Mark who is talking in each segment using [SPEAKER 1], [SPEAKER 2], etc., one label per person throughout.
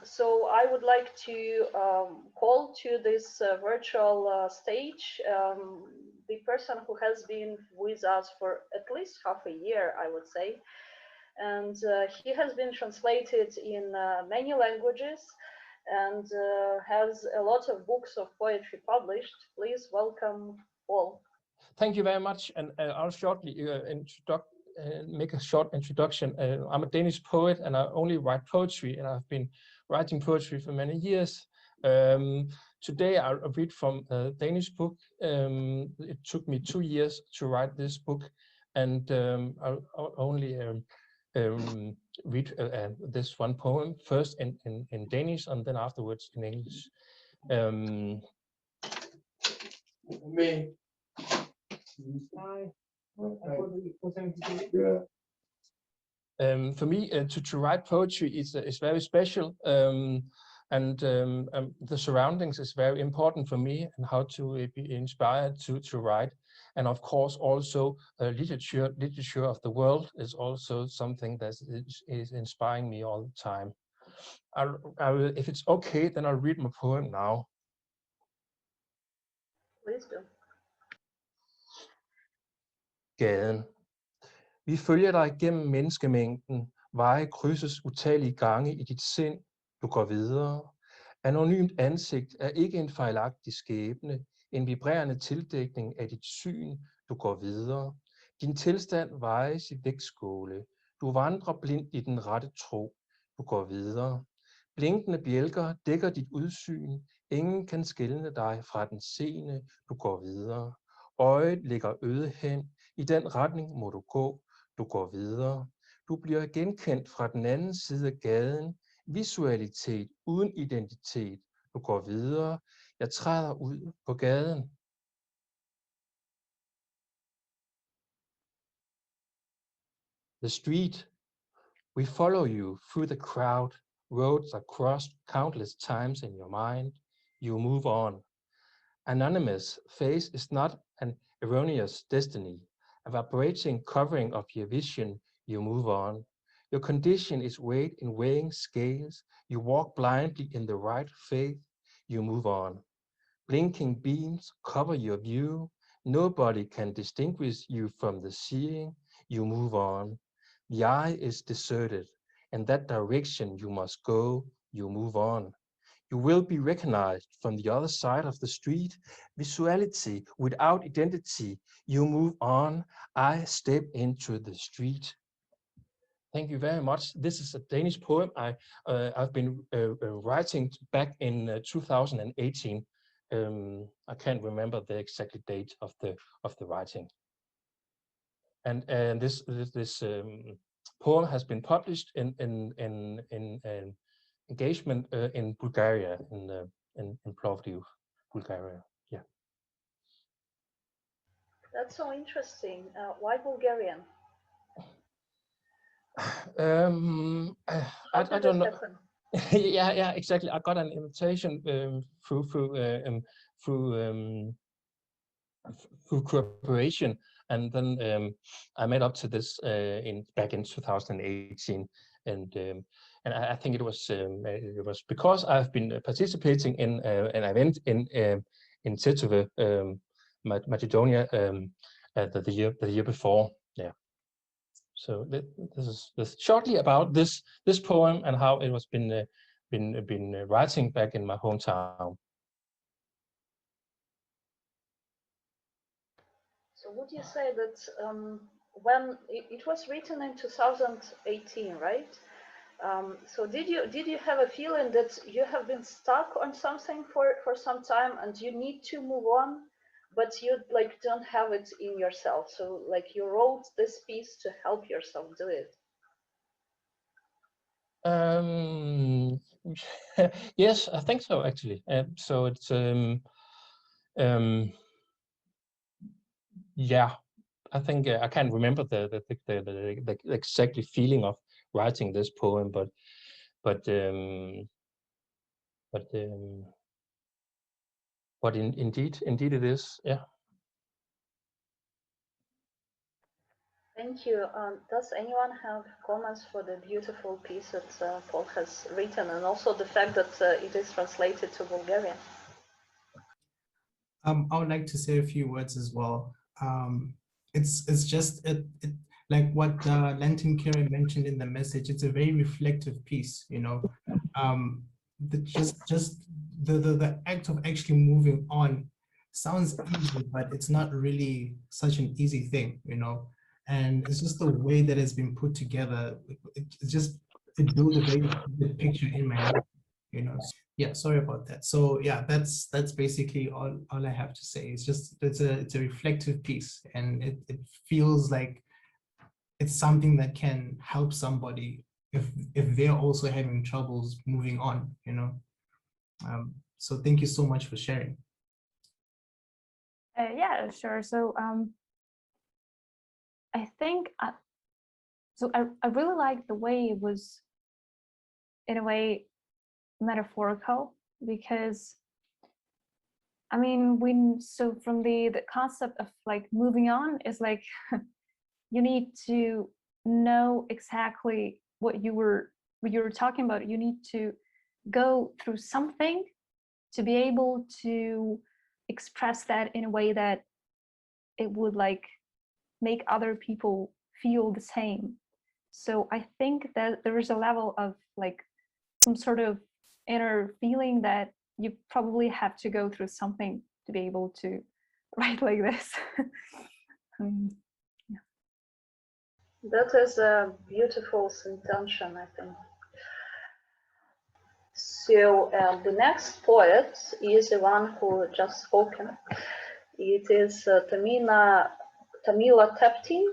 [SPEAKER 1] So I would like to call to this virtual stage the person who has been with us for at least half a year, I would say. And he has been translated in many languages and has a lot of books of poetry published. Please welcome Poul.
[SPEAKER 2] Thank you very much, and I'll shortly make a short introduction. I'm a Danish poet, and I only write poetry, and I've been writing poetry for many years. Today I'll read from a Danish book. It took me 2 years to write this book, and I'll only read this one poem first in Danish, and then afterwards in English. For me, to write poetry is very special, and the surroundings is very important for me, and how to be inspired to write. And of course, also literature of the world is also something that is inspiring me all the time. I will, if it's okay, then I'll read my poem now.
[SPEAKER 1] Please do.
[SPEAKER 2] Gaden. Vi følger dig gennem menneskemængden. Veje krydses utallige gange i dit sind. Du går videre. Anonymt ansigt er ikke en fejlagtig skæbne. En vibrerende tildækning af dit syn. Du går videre. Din tilstand vejes i vægtskåle. Du vandrer blindt i den rette tro. Du går videre. Blinkende bjælker dækker dit udsyn. Ingen kan skelne dig fra den seende. Du går videre. Øjet ligger øde hen. I den retning må du gå. Du går videre. Du bliver genkendt fra den anden side af gaden. Visualitet uden identitet. Du går videre. Jeg træder ud på gaden. The street. We follow you through the crowd. Roads are crossed countless times in your mind. You move on. Anonymous face is not an erroneous destiny. A vibrating covering of your vision, you move on. Your condition is weighed in weighing scales. You walk blindly in the right faith, you move on. Blinking beams cover your view. Nobody can distinguish you from the seeing, you move on. The eye is deserted. In that direction you must go, you move on. You will be recognized from the other side of the street. Visuality without identity. You move on. I step into the street. Thank you very much. This is a Danish poem I've been writing back in 2018. I can't remember the exact date of the writing. And this poem has been published in engagement in Bulgaria, in Plovdiv, Bulgaria. Yeah.
[SPEAKER 1] That's so interesting. Why Bulgarian?
[SPEAKER 2] I don't know. yeah, exactly. I got an invitation through cooperation, and then I met up to this back in 2018, and I think it was because I've been participating in an event in Tetovo, Macedonia, the year before. Yeah. So this is shortly about this poem and how it was been writing back in my hometown.
[SPEAKER 1] So would you say that when it was written in 2018, right? So did you have a feeling that you have been stuck on something for some time and you need to move on, but you don't have it in yourself? So you wrote this piece to help yourself do it.
[SPEAKER 2] Yes, I think so actually. So it's yeah, I think I can't remember the exact feeling of writing this poem, but indeed it is. Yeah.
[SPEAKER 1] Thank you. Does anyone have comments for the beautiful piece that Paul has written, and also the fact that it is translated to Bulgarian?
[SPEAKER 3] I would like to say a few words as well. It's just like what Lentin Kiri mentioned in the message. It's a very reflective piece, you know. The act of actually moving on sounds easy, but it's not really such an easy thing, you know. And it's just the way that it's been put together. It builds a very good picture in my mind, you know. Yeah, sorry about that. So yeah, that's basically all I have to say. It's just it's a reflective piece, and it feels like it's something that can help somebody if they're also having troubles moving on, you know. So thank you so much for sharing.
[SPEAKER 4] Yeah, sure. So I think so I really like the way it was, in a way, metaphorical, because I mean, so from the concept of like moving on is like you need to know exactly what you were talking about. You need to go through something to be able to express that in a way that it would like make other people feel the same. So I think that there is a level of like some sort of inner feeling that you probably have to go through something to be able to write like this. Yeah.
[SPEAKER 1] That is a beautiful intention, I think. So the next poet is the one who just spoken. It is Tamila Heptinh.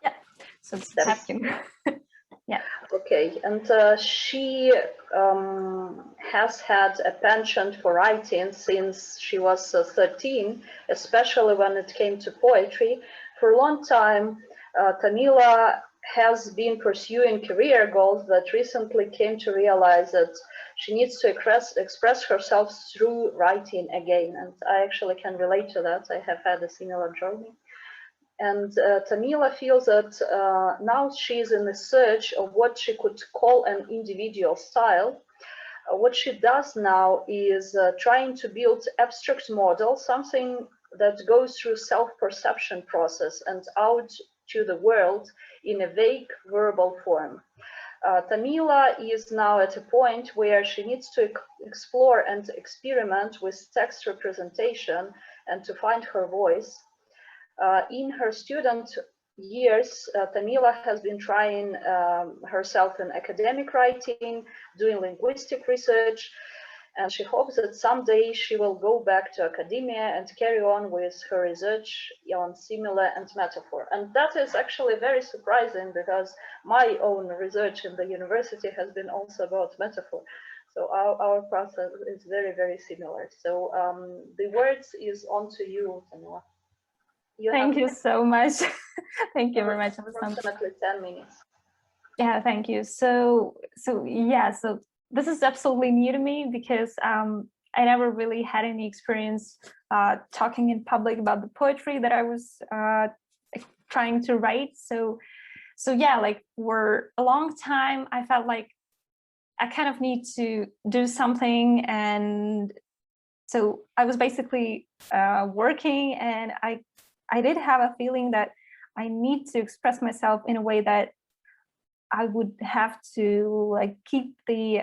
[SPEAKER 4] Yeah, so it's Heptinh. Yeah.
[SPEAKER 1] Okay, and she has had a penchant for writing since she was 13, especially when it came to poetry. For a long time, Tamila has been pursuing career goals that recently came to realize that she needs to express herself through writing again. And I actually can relate to that. I have had a similar journey. And Tamila feels that now she is in the search of what she could call an individual style. What she does now is trying to build abstract models, something that goes through self-perception process and out to the world in a vague verbal form. Tamila is now at a point where she needs to explore and experiment with text representation and to find her voice. In her student years, Tamila has been trying herself in academic writing, doing linguistic research, and she hopes that someday she will go back to academia and carry on with her research on simile and metaphor. And that is actually very surprising because my own research in the university has been also about metaphor. So our process is very, very similar. So the words is on to you, Tamila.
[SPEAKER 4] Thank you so much. Thank you very much.
[SPEAKER 1] Approximately 10 minutes.
[SPEAKER 4] Yeah, thank you. So yeah, so this is absolutely new to me because I never really had any experience talking in public about the poetry that I was trying to write. So yeah, like for a long time, I felt like I kind of need to do something, and so I was basically working, and I did have a feeling that I need to express myself in a way that I would have to like keep the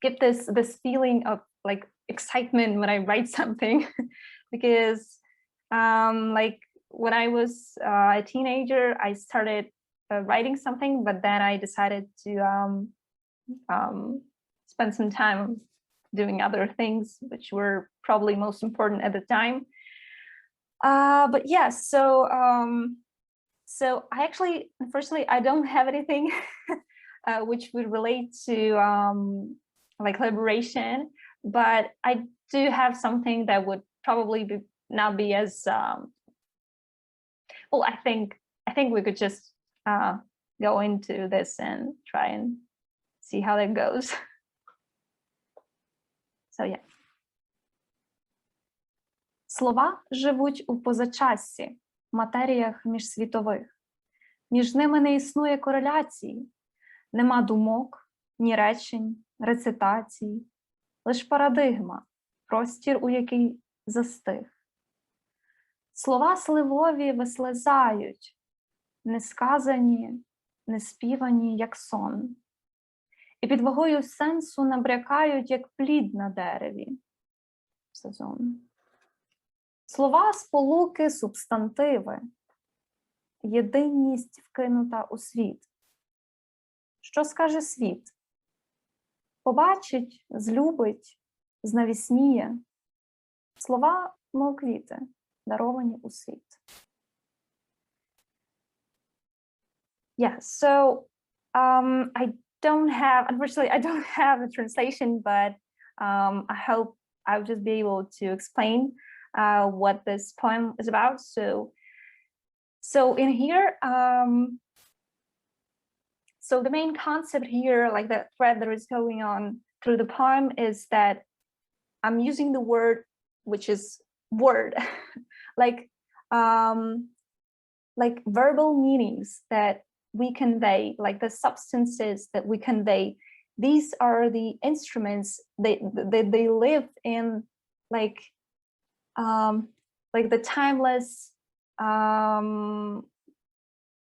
[SPEAKER 4] get this feeling of like excitement when I write something, because like when I was a teenager, I started writing something, but then I decided to spend some time doing other things, which were probably most important at the time. But yeah, so I actually, unfortunately, I don't have anything which would relate to like collaboration, but I do have something that would probably not be as well. I think we could just go into this and try and see how that goes. So yeah. Слова живуть у позачассі, матеріях міжсвітових. Між ними не існує кореляції, нема думок, ні речень, рецитацій, лиш парадигма, простір, у який застиг. Слова сливові вислизають, несказані, неспівані, як сон. І під вагою сенсу набрякають, як плід на дереві. Сезон. Слова сполуки субстантиви. Єдинність вкинута у світ. Що скаже світ? Побачить, злюбить, знавісніє. Слова, мов квіти, даровані у світ. Yeah, so unfortunately, I don't have a translation, but I hope I'll just be able to explain what this poem is about. So in here, so the main concept here, like the thread that is going on through the poem, is that I'm using the word, which is word, like verbal meanings that we convey, like the substances that we convey. These are the instruments they live in, like the timeless,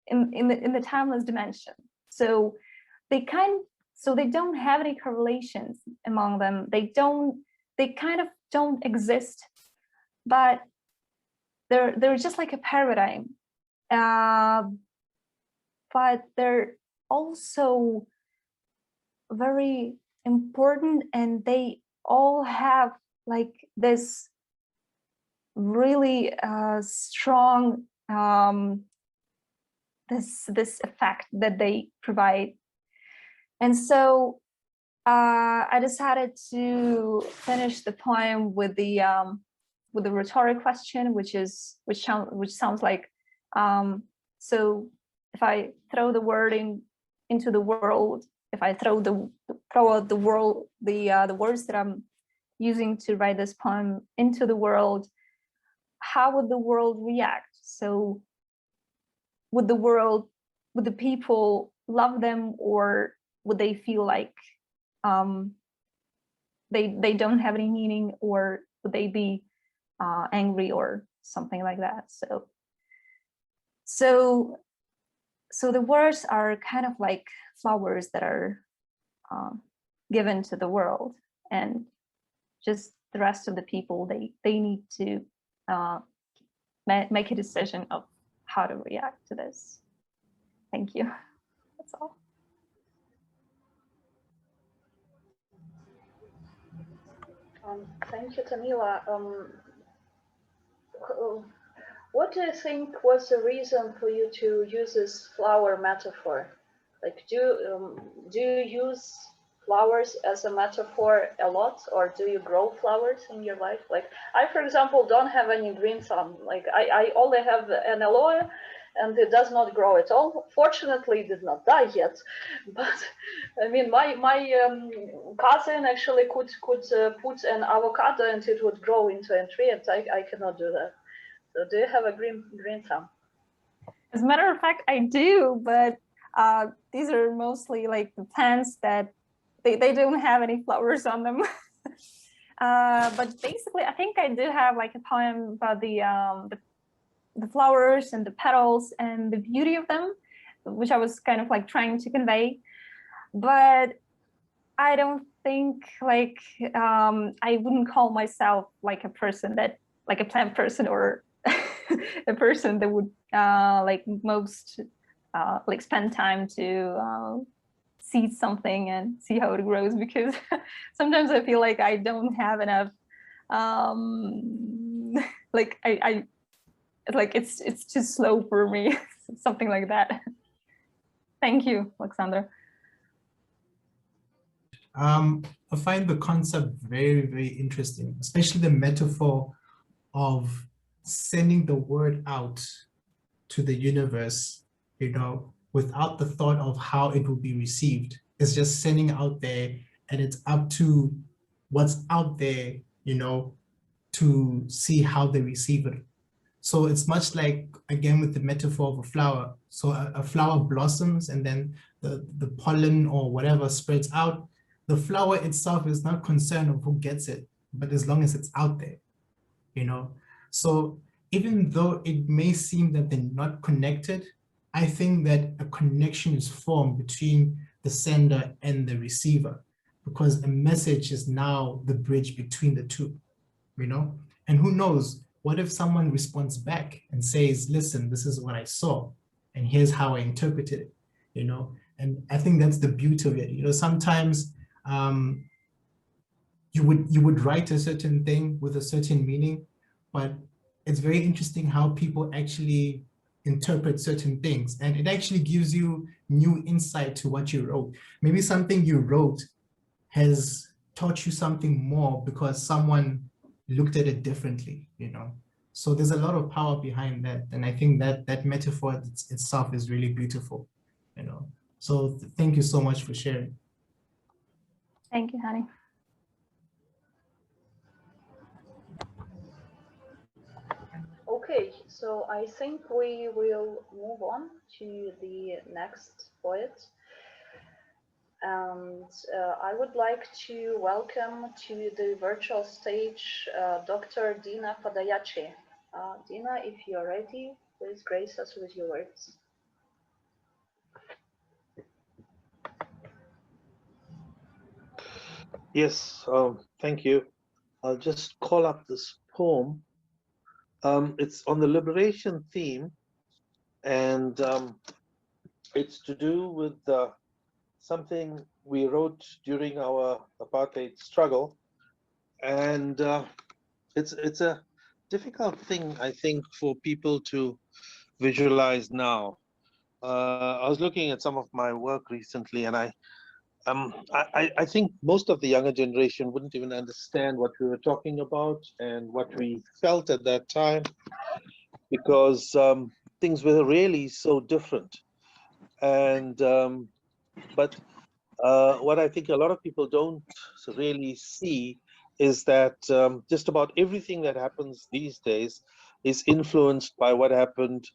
[SPEAKER 4] in the timeless dimension. So they don't have any correlations among them. They kind of don't exist, but they're just like a paradigm. But they're also very important, and they all have like this really strong this effect that they provide. And so I decided to finish the poem with the rhetoric question, which sounds like so if I throw the word into the world, if I throw out the world, the words that I'm using to write this poem into the world, how would the world react? So would the people love them, or would they feel like they don't have any meaning, or would they be angry or something like that? So the words are kind of like flowers that are given to the world, and just the rest of the people, they need to make a decision of how to react to this. Thank you. That's all.
[SPEAKER 1] Thank you, Tamila. What do you think was the reason for you to use this flower metaphor? Like, do you use flowers as a metaphor a lot, or do you grow flowers in your life? Like, I, for example, don't have any green thumb. Like, I only have an aloe, and it does not grow at all. Fortunately, it did not die yet. But I mean, my cousin actually could put an avocado and it would grow into a tree, and I cannot do that. So do you have a green thumb?
[SPEAKER 4] As a matter of fact, I do, but these are mostly like the plants that they don't have any flowers on them. But basically, I think I do have like a poem about the flowers and the petals and the beauty of them, which I was kind of like trying to convey. But I don't think like I wouldn't call myself like a person that, like a plant person, or a person that would like most like spend time to seed something and see how it grows, because sometimes I feel like I don't have enough like I like it's too slow for me. Something like that. Thank you, Oleksandra.
[SPEAKER 3] I find the concept very, very interesting, especially the metaphor of sending the word out to the universe, you know, without the thought of how it will be received. It's just sending out there, and it's up to what's out there, you know, to see how they receive it. So it's much like, again, with the metaphor of a flower. So a flower blossoms and then the pollen or whatever spreads out. The flower itself is not concerned of who gets it, but as long as it's out there, you know? So even though it may seem that they're not connected, I think that a connection is formed between the sender and the receiver, because a message is now the bridge between the two, you know? And who knows, what if someone responds back and says, listen, this is what I saw, and here's how I interpreted it, you know? And I think that's the beauty of it. You know, sometimes you would write a certain thing with a certain meaning, but it's very interesting how people actually interpret certain things, and it actually gives you new insight to what you wrote. Maybe something you wrote has taught you something more because someone looked at it differently, you know? So there's a lot of power behind that. And I think that that metaphor itself is really beautiful, you know? So thank you so much for sharing.
[SPEAKER 4] Thank you, honey.
[SPEAKER 1] Okay, so I think we will move on to the next poet. And I would like to welcome to the virtual stage Dr. Deena Padayachee. Deena, if you're ready, please grace us with your words.
[SPEAKER 5] Yes, thank you. I'll just call up this poem. It's on the liberation theme, and it's to do with something we wrote during our apartheid struggle, and it's a difficult thing, I think, for people to visualize now. I was looking at some of my work recently, and I think most of the younger generation wouldn't even understand what we were talking about and what we felt at that time, because things were really so different. And but what I think a lot of people don't really see is that just about everything that happens these days is influenced by what happened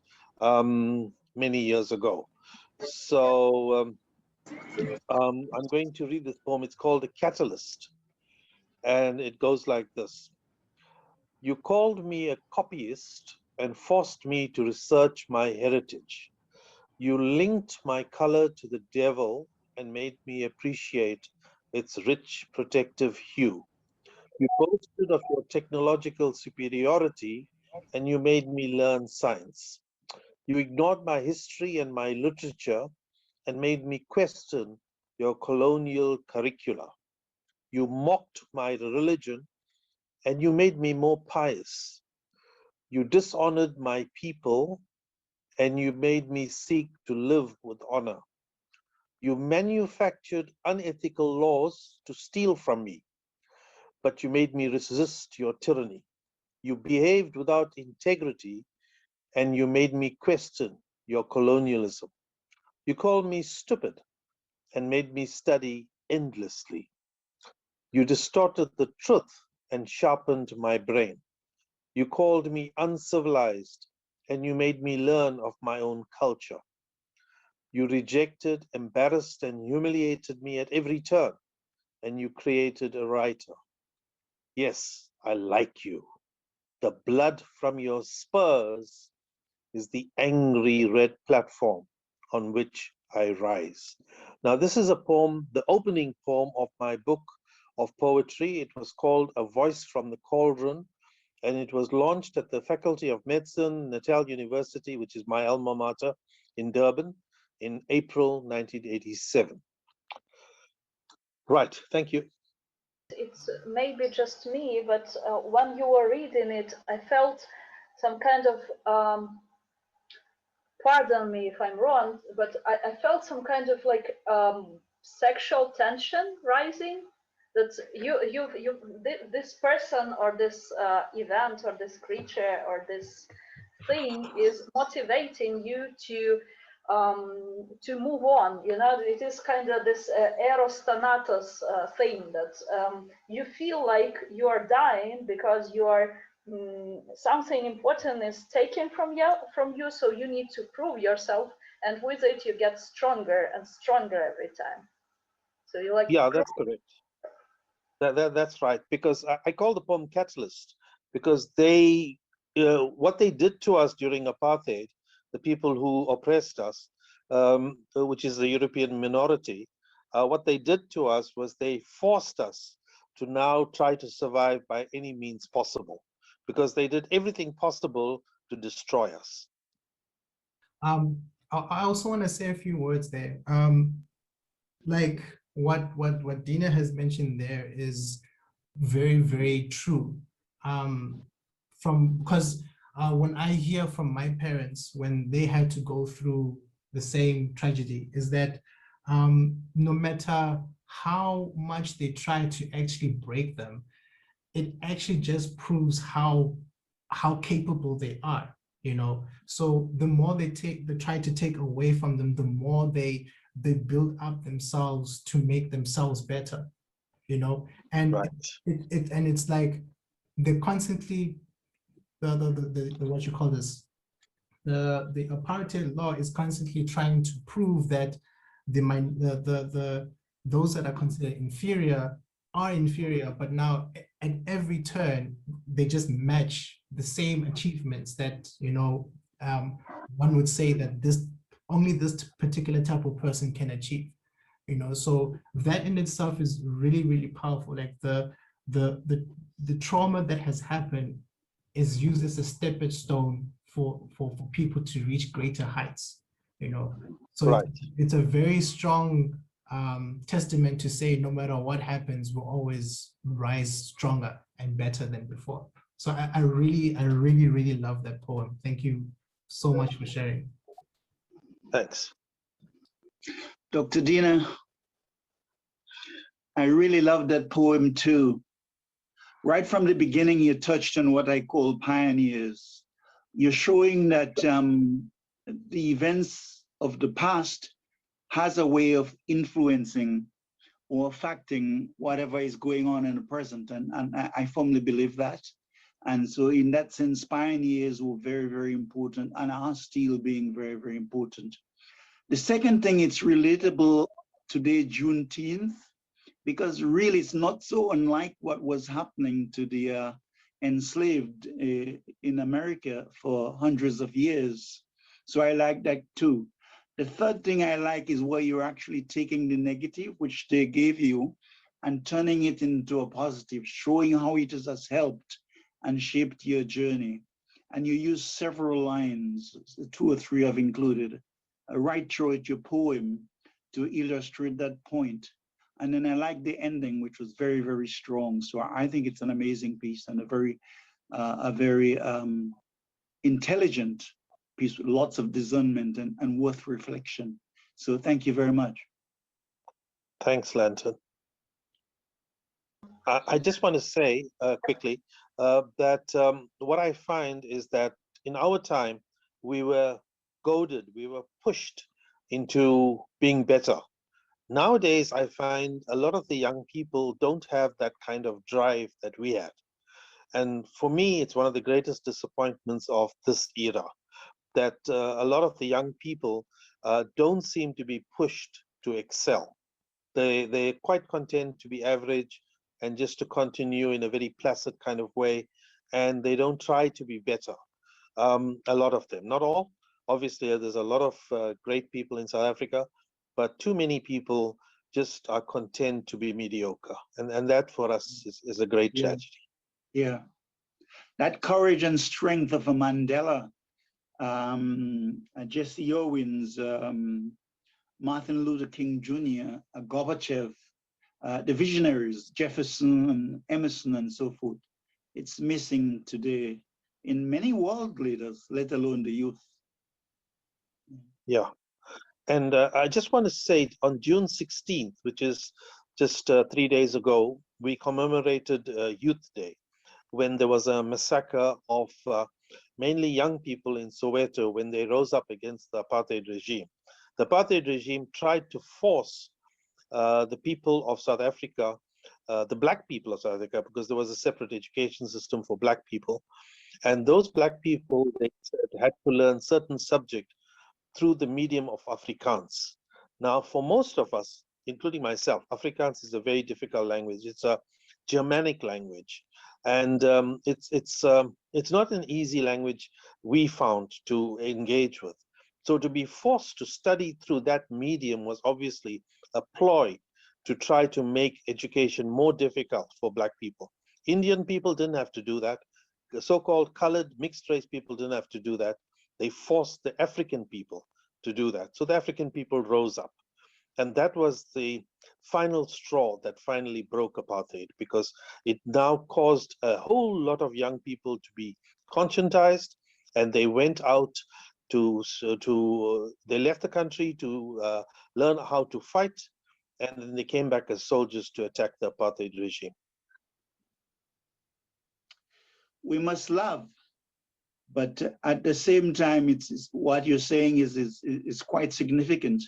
[SPEAKER 5] many years ago. So I'm going to read this poem. It's called A Catalyst, and it goes like this. You called me a copyist and forced me to research my heritage. You linked my color to the devil and made me appreciate its rich protective hue. You boasted of your technological superiority and you made me learn science. You ignored my history and my literature and made me question your colonial curricula. You mocked my religion and you made me more pious. You dishonored my people and you made me seek to live with honor. You manufactured unethical laws to steal from me, but you made me resist your tyranny. You behaved without integrity and you made me question your colonialism. You called me stupid and made me study endlessly. You distorted the truth and sharpened my brain. You called me uncivilized and you made me learn of my own culture. You rejected, embarrassed, and humiliated me at every turn, and you created a writer. Yes, I like you. The blood from your spurs is the angry red platform on which I rise. Now, this is a poem, the opening poem of my book of poetry. It was called A Voice from the Cauldron, and it was launched at the Faculty of Medicine, Natal University, which is my alma mater in Durban, in April 1987. Right, thank you.
[SPEAKER 1] It's maybe just me, but when you were reading it, I felt some kind of, pardon me if I'm wrong, but I felt some kind of like sexual tension rising. That this person or this event or this creature or this thing is motivating you to to move on. You know, it is kind of this eros thanatos thing that you feel like you are dying because you are something important is taken from you, so you need to prove yourself, and with it you get stronger and stronger every time. So you like,
[SPEAKER 5] yeah, that's correct. That's right, because I call the poem Catalyst, because they, what they did to us during apartheid, the people who oppressed us, which is the European minority, what they did to us was they forced us to now try to survive by any means possible, because they did everything possible to destroy us.
[SPEAKER 3] I also want to say a few words there. Like what Deena has mentioned there is very, very true. Because when I hear from my parents when they had to go through the same tragedy, is that no matter how much they try to actually break them, it actually just proves how capable they are, you know. So the more they try to take away from them, the more they build up themselves to make themselves better, you know. And
[SPEAKER 5] Right.
[SPEAKER 3] it's like they're constantly the what you call this, the apartheid law is constantly trying to prove that those that are considered inferior are inferior, but now at every turn they just match the same achievements that, you know, one would say that only this particular type of person can achieve, you know. So that in itself is really, really powerful. Like the trauma that has happened is used as a stepping stone for people to reach greater heights, you know. So
[SPEAKER 5] Right.
[SPEAKER 3] it's a very strong testament to say no matter what happens, we'll always rise stronger and better than before. So I really, really love that poem. Thank you so much for sharing.
[SPEAKER 5] Thanks.
[SPEAKER 6] Dr. Deena, I really love that poem too. Right from the beginning, you touched on what I call pioneers. You're showing that the events of the past has a way of influencing or affecting whatever is going on in the present, and I firmly believe that. And so in that sense, pioneers were very, very important and are still being very, very important. The second thing, it's relatable today, Juneteenth, because really it's not so unlike what was happening to the enslaved in America for hundreds of years. So I like that too. The third thing I like is where you're actually taking the negative, which they gave you, and turning it into a positive, showing how it has helped and shaped your journey. And you use several lines, 2 or 3 I've included, right throughout your poem to illustrate that point. And then I like the ending, which was very, very strong. So I think it's an amazing piece and a very intelligent piece with lots of discernment and worth reflection. So thank you very much.
[SPEAKER 5] Thanks, Lantern. I just want to say quickly that what I find is that in our time, we were goaded, we were pushed into being better. Nowadays, I find a lot of the young people don't have that kind of drive that we had. And for me, it's one of the greatest disappointments of this era, that a lot of the young people don't seem to be pushed to excel. They're quite content to be average and just to continue in a very placid kind of way, and they don't try to be better. A lot of them, not all. Obviously, there's a lot of great people in South Africa, but too many people just are content to be mediocre. And that for us is a great tragedy.
[SPEAKER 6] Yeah. That courage and strength of a Mandela, Jesse Owens, Martin Luther King Jr., Gorbachev, the visionaries, Jefferson and Emerson and so forth. It's missing today in many world leaders, let alone the youth.
[SPEAKER 5] Yeah. And I just want to say on June 16th, which is just 3 days ago, we commemorated Youth Day, when there was a massacre of mainly young people in Soweto when they rose up against the apartheid regime. the apartheid regime tried to force the people of South Africa, the black people of South Africa, because there was a separate education system for black people. And those black people, they said, had to learn certain subject through the medium of Afrikaans. Now, for most of us, including myself, Afrikaans is a very difficult language. It's a Germanic language, and it's not an easy language we found to engage with. So to be forced to study through that medium was obviously a ploy to try to make education more difficult for black people. Indian people didn't have to do that. The so-called colored mixed race people didn't have to do that. They forced the African people to do that. So the African people rose up. And that was the final straw that finally broke apartheid, because it now caused a whole lot of young people to be conscientized, and they went out they left the country to learn how to fight, and then they came back as soldiers to attack the apartheid regime.
[SPEAKER 6] We must love, but at the same time, it's what you're saying is quite significant,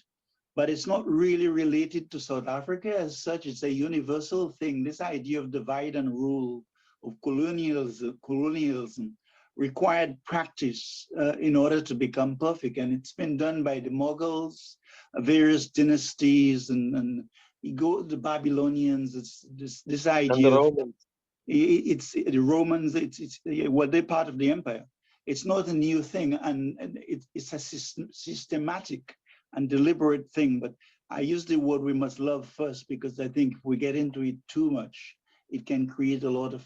[SPEAKER 6] but it's not really related to South Africa as such. It's a universal thing. This idea of divide and rule, of colonialism required practice in order to become perfect. And it's been done by the Mughals, various dynasties, and you go to the Babylonians, it's this idea
[SPEAKER 5] And the
[SPEAKER 6] of,
[SPEAKER 5] Romans.
[SPEAKER 6] it's the Romans, well, they're part of the empire. It's not a new thing, and it's a systematic and deliberate thing. But I use the word we must love first, because I think if we get into it too much, it can create a lot of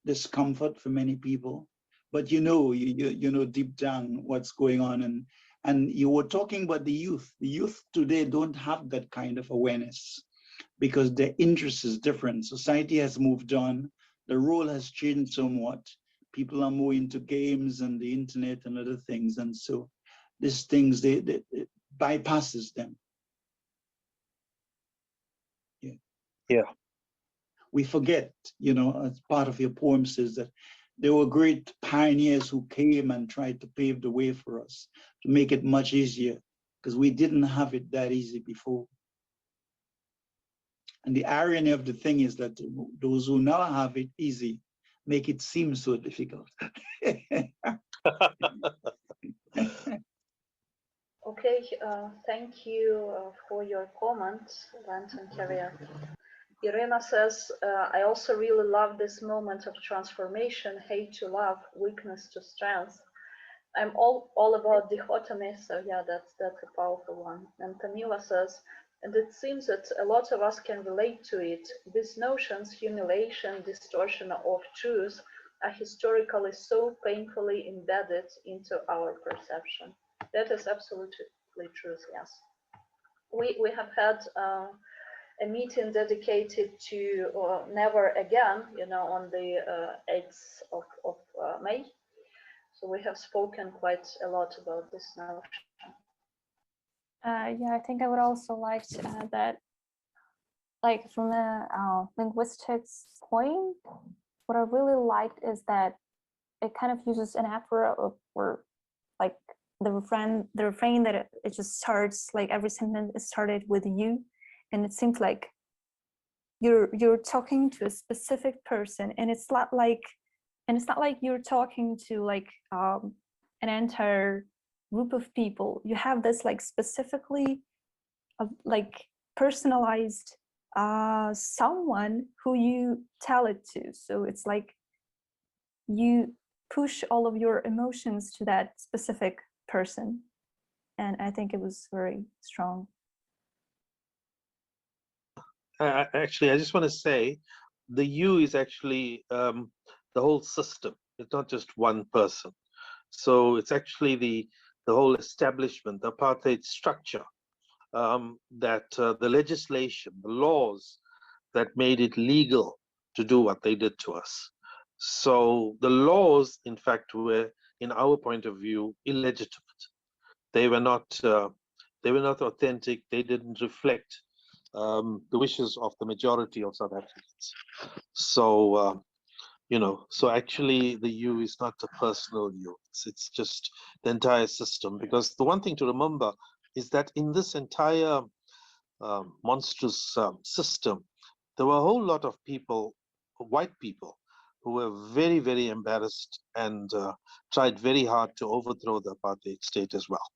[SPEAKER 6] discomfort for many people. But you know deep down what's going on, and you were talking about the youth. The youth today don't have that kind of awareness because their interest is different. Society has moved on. The role has changed somewhat. People are more into games and the internet and other things, and so these things they bypasses them.
[SPEAKER 5] Yeah.
[SPEAKER 6] We forget, as part of your poem says that there were great pioneers who came and tried to pave the way for us, to make it much easier, because we didn't have it that easy before. And the irony of the thing is that those who now have it easy make it seem so difficult.
[SPEAKER 1] Okay, thank you for your comments, Lent and Carrier. Irina says, I also really love this moment of transformation, hate to love, weakness to strength. I'm all about dichotomy, so yeah, that's a powerful one. And Tamila says, and it seems that a lot of us can relate to it. These notions, humiliation, distortion of truth, are historically so painfully embedded into our perception. That is absolutely true, yes. We have had a meeting dedicated to Never Again, on the 8th of May. So we have spoken quite a lot about this notion.
[SPEAKER 4] Yeah, I think I would also like to add that, like, from the linguistics point, what I really liked is that it kind of uses an aphora or like the refrain that it just starts, like every sentence is started with you, and it seems like you're talking to a specific person, and it's not like you're talking to like an entire group of people. You have this like specifically like personalized someone who you tell it to. So it's like you push all of your emotions to that specific person, and I think it was very strong.
[SPEAKER 5] Actually, I just want to say the you is actually the whole system. It's not just one person. So it's actually the whole establishment, the apartheid structure, that the legislation, the laws that made it legal to do what they did to us. So the laws, in fact, were, in our point of view, illegitimate. They were not authentic. They didn't reflect the wishes of the majority of South Africans. So, so actually the you is not a personal you. It's just the entire system. Because the one thing to remember is that in this entire monstrous system, there were a whole lot of people, white people, who were very, very embarrassed and tried very hard to overthrow the apartheid state as well.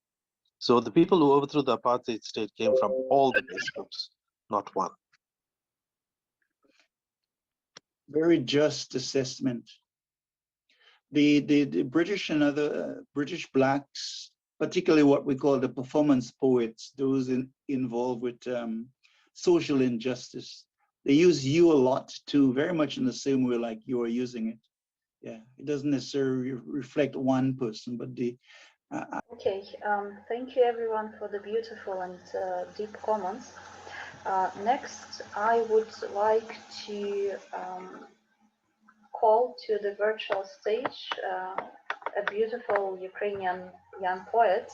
[SPEAKER 5] So the people who overthrew the apartheid state came from all the base groups, not one.
[SPEAKER 6] Very just assessment. The British and other British blacks, particularly what we call the performance poets, those involved with social injustice, they use you a lot too, very much in the same way like you are using it. Yeah, it doesn't necessarily reflect one person, but the
[SPEAKER 1] Okay, thank you everyone for the beautiful and deep comments. Next, I would like to call to the virtual stage a beautiful Ukrainian young poet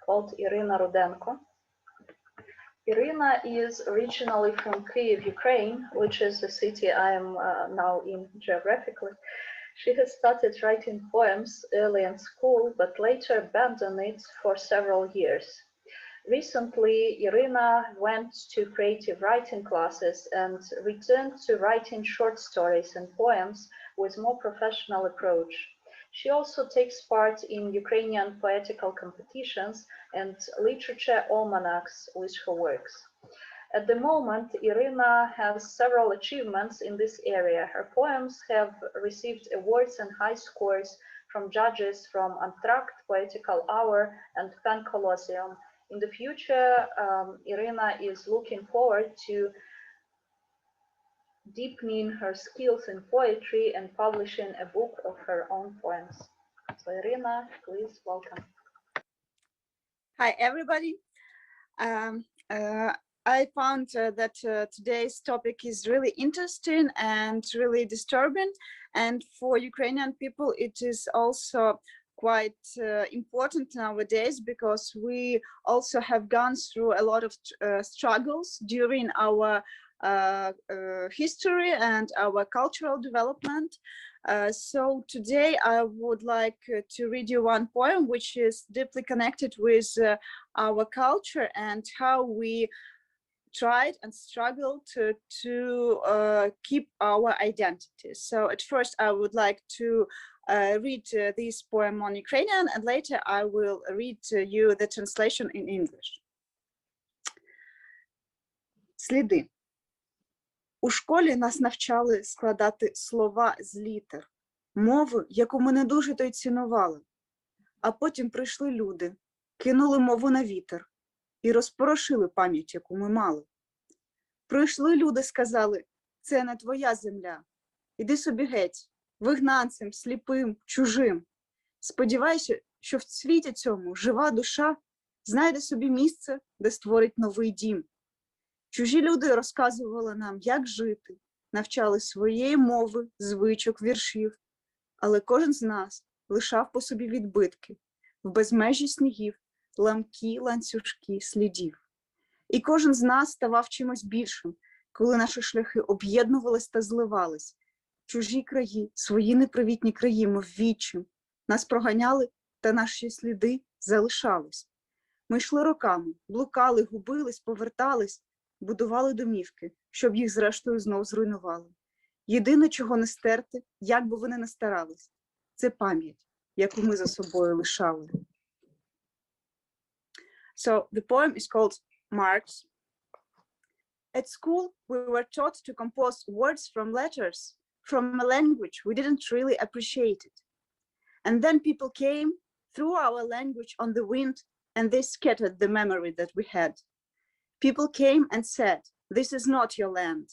[SPEAKER 1] called Irina Rudenko. Irina is originally from Kyiv, Ukraine, which is the city I am now in geographically. She has started writing poems early in school, but later abandoned it for several years. Recently, Irina went to creative writing classes and returned to writing short stories and poems with more professional approach. She also takes part in Ukrainian poetical competitions and literature almanacs with her works. At the moment, Irina has several achievements in this area. Her poems have received awards and high scores from judges from Antract, Poetical Hour, and Pen Colosseum. In the future, Irina is looking forward to deepening her skills in poetry and publishing a book of her own poems. So Irina, please welcome.
[SPEAKER 7] Hi, everybody. I found that today's topic is really interesting and really disturbing. And for Ukrainian people, it is also quite important nowadays because we also have gone through a lot of struggles during our history and our cultural development. So today I would like to read you one poem which is deeply connected with our culture and how we tried and struggled to keep our identity. So at first I would like to read this poem on Ukrainian, and later I will read to you the translation in English. Сліди. У школі нас навчали складати слова з літер, мови, яку ми не дуже то й цінували. А потім прийшли люди, кинули мову на вітер і розпорошили пам'ять, яку ми мали. Прийшли люди, сказали, це не твоя земля, іди собі геть, вигнанцем, сліпим, чужим. Сподівайся, що в світі цьому жива душа знайде собі місце, де створить новий дім. Чужі люди розказували нам, як жити, навчали своєї мови, звичок, віршів, але кожен з нас лишав по собі відбитки в безмежі снігів, ламкі ланцюжки слідів. І кожен з нас ставав чимось більшим, коли наші шляхи об'єднувались та зливались. Чужі краї, свої непривітні краї, мов відчим, нас проганяли, та наші сліди залишались. Ми йшли роками, блукали, губились, повертались, будували домівки, щоб їх зрештою знов зруйнували. Єдине, чого не стерти, як би вони не старались, це пам'ять, яку ми за собою лишали. So the poem is called Marks. At school, we were taught to compose words from letters, from a language we didn't really appreciate it. And then people came, threw our language on the wind, and they scattered the memory that we had. People came and said, this is not your land.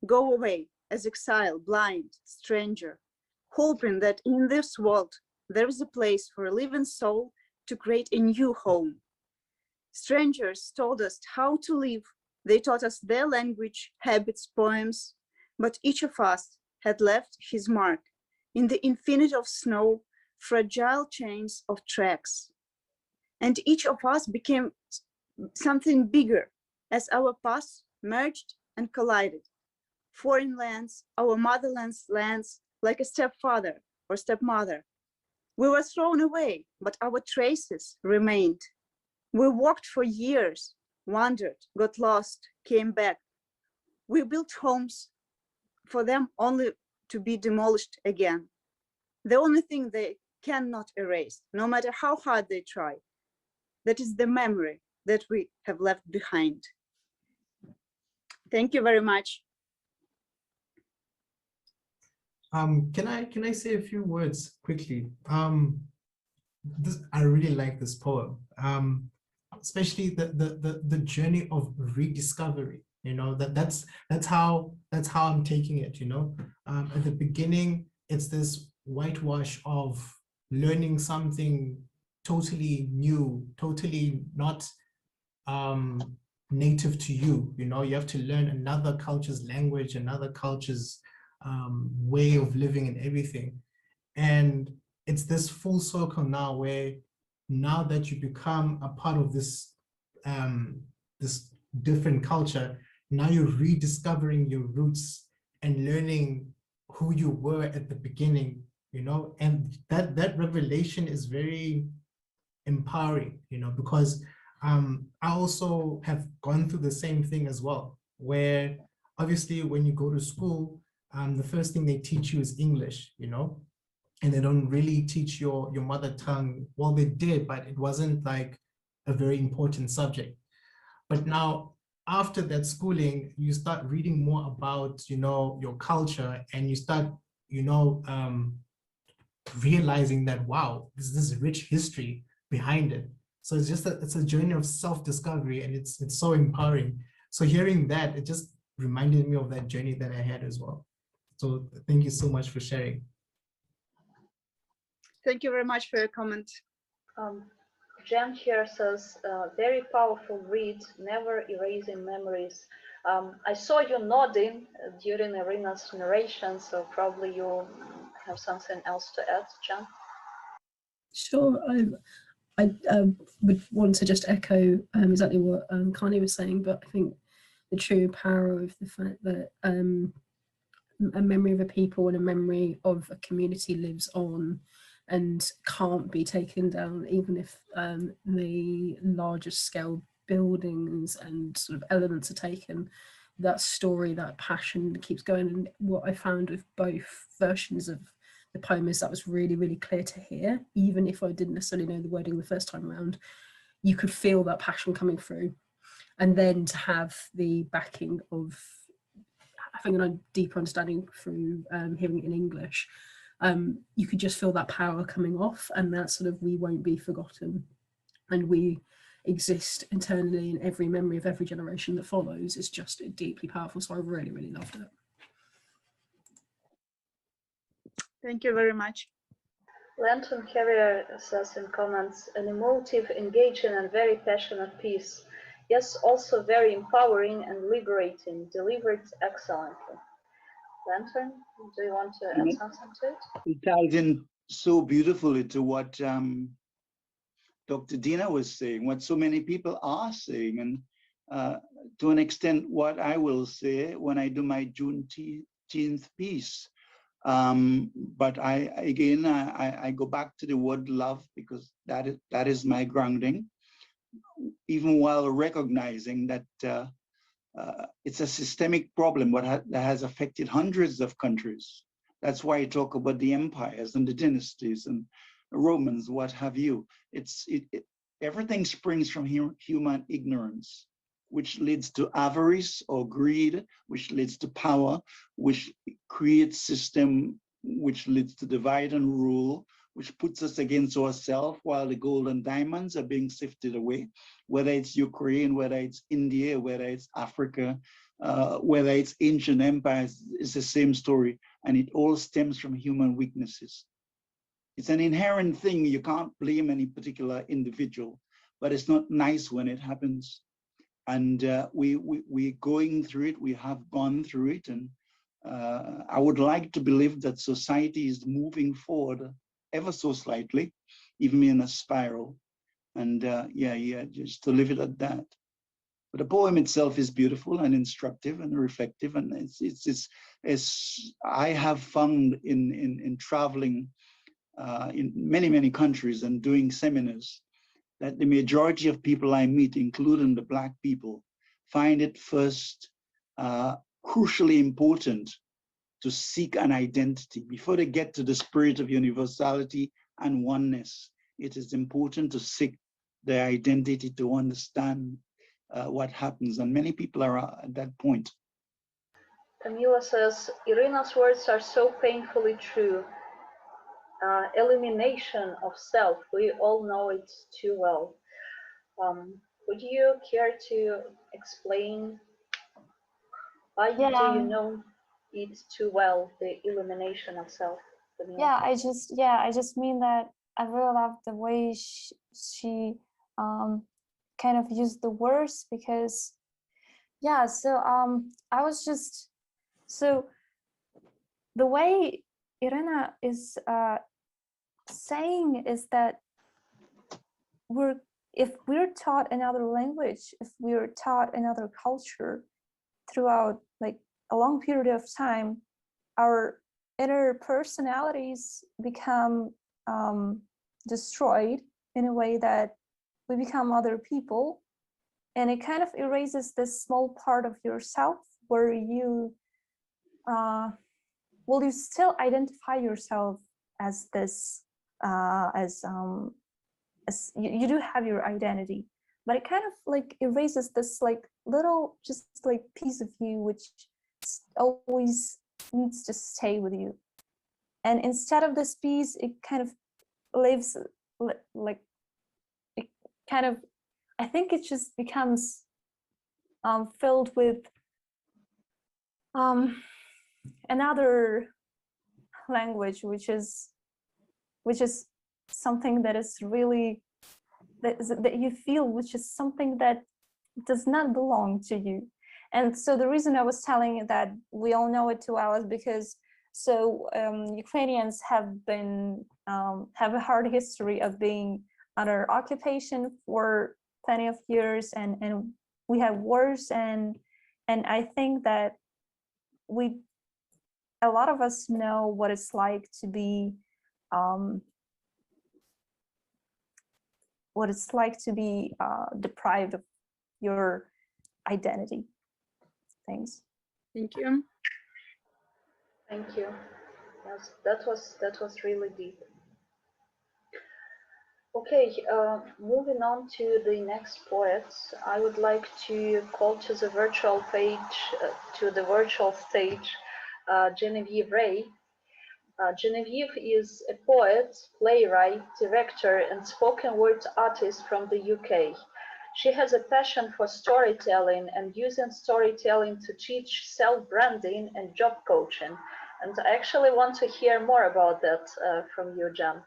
[SPEAKER 7] Go away as exile, blind, stranger, hoping that in this world there is a place for a living soul to create a new home. Strangers told us how to live. They taught us their language, habits, poems, but each of us had left his mark in the infinity of snow, fragile chains of tracks. And each of us became something bigger as our paths merged and collided. Foreign lands, our motherland's lands, like a stepfather or stepmother. We were thrown away, but our traces remained. We walked for years, wandered, got lost, came back. We built homes for them only to be demolished again. The only thing they cannot erase, no matter how hard they try, that is the memory that we have left behind. Thank you very much.
[SPEAKER 3] Can I say a few words quickly? I really like this poem, especially the journey of rediscovery. You know, that's how I'm taking it. You know, at the beginning, it's this whitewash of learning something totally new, totally not native to you. You know, you have to learn another culture's language, another culture's way of living and everything. And it's this full circle now where now that you become a part of this this different culture, now you're rediscovering your roots and learning who you were at the beginning, you know, and that revelation is very empowering, you know, because I also have gone through the same thing as well, where obviously when you go to school, the first thing they teach you is English, you know, and they don't really teach your mother tongue. Well, they did, but it wasn't like a very important subject. But now after that schooling, you start reading more about, you know, your culture, and you start, you know, realizing that, wow, this is rich history behind it. So it's just it's a journey of self-discovery, and it's so empowering. So hearing that, it just reminded me of that journey that I had as well. So thank you so much for sharing.
[SPEAKER 7] Thank you very much for your comment.
[SPEAKER 1] Jen here says, very powerful read, never erasing memories. I saw you nodding during Irina's narration, so probably you have something else to add, Jen?
[SPEAKER 8] Sure. I would want to just echo exactly what Kani was saying, but I think the true power of the fact that a memory of a people and a memory of a community lives on and can't be taken down, even if the largest scale buildings and sort of elements are taken. That story, that passion keeps going. And what I found with both versions of the poem is that was really, really clear to hear. Even if I didn't necessarily know the wording the first time around, you could feel that passion coming through. And then to have the backing of having a deeper understanding through hearing it in English, you could just feel that power coming off, and that sort of, we won't be forgotten, and we exist internally in every memory of every generation that follows. Is just deeply powerful. So I really, really loved it.
[SPEAKER 7] Thank you very much.
[SPEAKER 1] Lantern Carrier says in comments, an emotive, engaging, and very passionate piece. Yes, also very empowering and liberating, delivered excellently. Lantern, do you want to add something to it?
[SPEAKER 6] It ties in so beautifully to what Dr. Deena was saying, what so many people are saying, and to an extent what I will say when I do my Juneteenth piece. But I go back to the word love, because that is my grounding, even while recognizing that it's a systemic problem that has affected hundreds of countries. That's why I talk about the empires and the dynasties and Romans, what have you. Everything springs from human ignorance, which leads to avarice or greed, which leads to power, which creates system, which leads to divide and rule, which puts us against ourselves while the gold and diamonds are being sifted away, whether it's Ukraine, whether it's India, whether it's Africa, whether it's ancient empires, it's the same story. And it all stems from human weaknesses. It's an inherent thing. You can't blame any particular individual, but it's not nice when it happens. And we're going through it. We have gone through it. And I would like to believe that society is moving forward ever so slightly, even in a spiral. And just to leave it at that. But the poem itself is beautiful and instructive and reflective. And it's I have found in traveling in many countries and doing seminars, that the majority of people I meet, including the Black people, find it first crucially important to seek an identity. Before they get to the spirit of universality and oneness, it is important to seek their identity, to understand what happens. And many people are at that point.
[SPEAKER 1] Tamila says, Irina's words are so painfully true. Elimination of self, we all know it too well. Would you care to explain why do you know it too well, the elimination of self? Tamila?
[SPEAKER 4] I just mean that I really love the way she kind of used the words, because I was just, so the way Irina is saying is that if we're taught another language, if we're taught another culture throughout like a long period of time, our inner personalities become destroyed in a way that we become other people, and it kind of erases this small part of yourself where you you still identify yourself as this as you do have your identity, but it kind of like erases this like little just like piece of you which always needs to stay with you, and instead of this piece it kind of lives like it kind of, I think it just becomes filled with another language, which is something that is really that you feel, which is something that does not belong to you. And so the reason I was telling you that we all know it too well is because Ukrainians have been have a hard history of being under occupation for plenty of years, and we have wars, and I think that a lot of us know what it's like to be deprived of your identity. Thanks.
[SPEAKER 7] Thank you.
[SPEAKER 1] Thank you. Yes, that was really deep. Okay, moving on to the next poets, I would like to call to the virtual stage, Genevieve Ray. Genevieve is a poet, playwright, director, and spoken word artist from the UK. She has a passion for storytelling and using storytelling to teach self-branding and job coaching. And I actually want to hear more about that from you, Jen.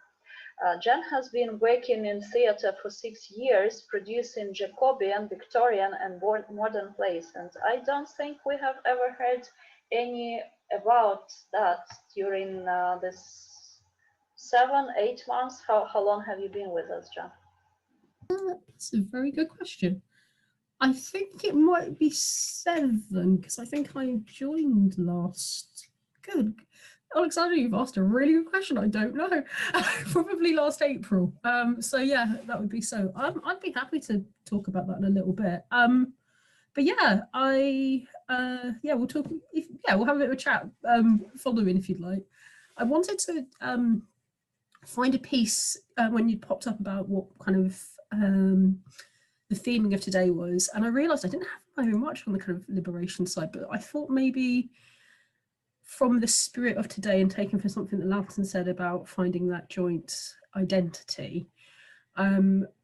[SPEAKER 1] Jen has been working in theatre for 6 years, producing Jacobean, Victorian, and modern plays. And I don't think we have ever heard any about that during this 7-8 months. How long have you been with us, Jen?
[SPEAKER 8] That's a very good question. I think it might be 7, because I think I joined last. Good. Oleksandra, you've asked a really good question. I don't know. Probably last April. So yeah, that would be so. I'd be happy to talk about that in a little bit. But yeah, we'll talk. We'll have a bit of a chat following if you'd like. I wanted to find a piece when you popped up about what kind of the theming of today was, and I realised I didn't have very much on the kind of liberation side, but I thought maybe from the spirit of today and taken from something that Lamson said about finding that joint identity,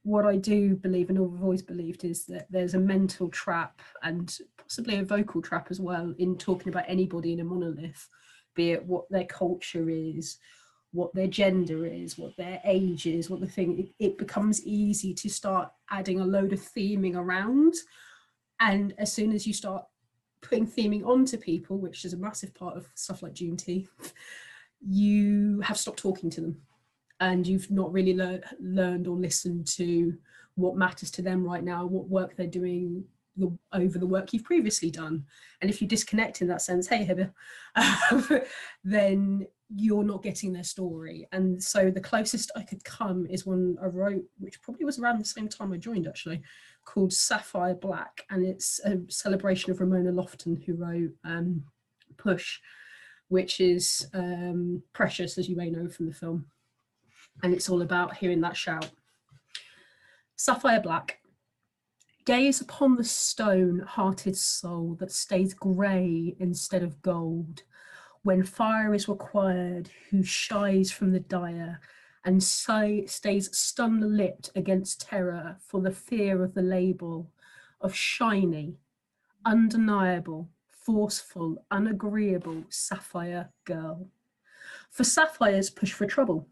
[SPEAKER 8] what I do believe, and I've always believed, is that there's a mental trap and possibly a vocal trap as well in talking about anybody in a monolith, be it what their culture is, what their gender is, what their age is, what the thing, it becomes easy to start adding a load of theming around. And as soon as you start putting theming onto people, which is a massive part of stuff like Juneteenth, you have stopped talking to them, and you've not really learned or listened to what matters to them right now, what work they're doing, over the work you've previously done. And if you disconnect in that sense, hey, Hebe, then you're not getting their story. And so the closest I could come is one I wrote, which probably was around the same time I joined actually, called Sapphire Black. And it's a celebration of Ramona Lofton, who wrote Push, which is Precious, as you may know from the film. And it's all about hearing that shout. Sapphire Black. Gaze upon the stone-hearted soul that stays grey instead of gold. When fire is required, who shies from the dire and stays stun-lipped against terror for the fear of the label of shiny, undeniable, forceful, unagreeable sapphire girl. For sapphires push for trouble.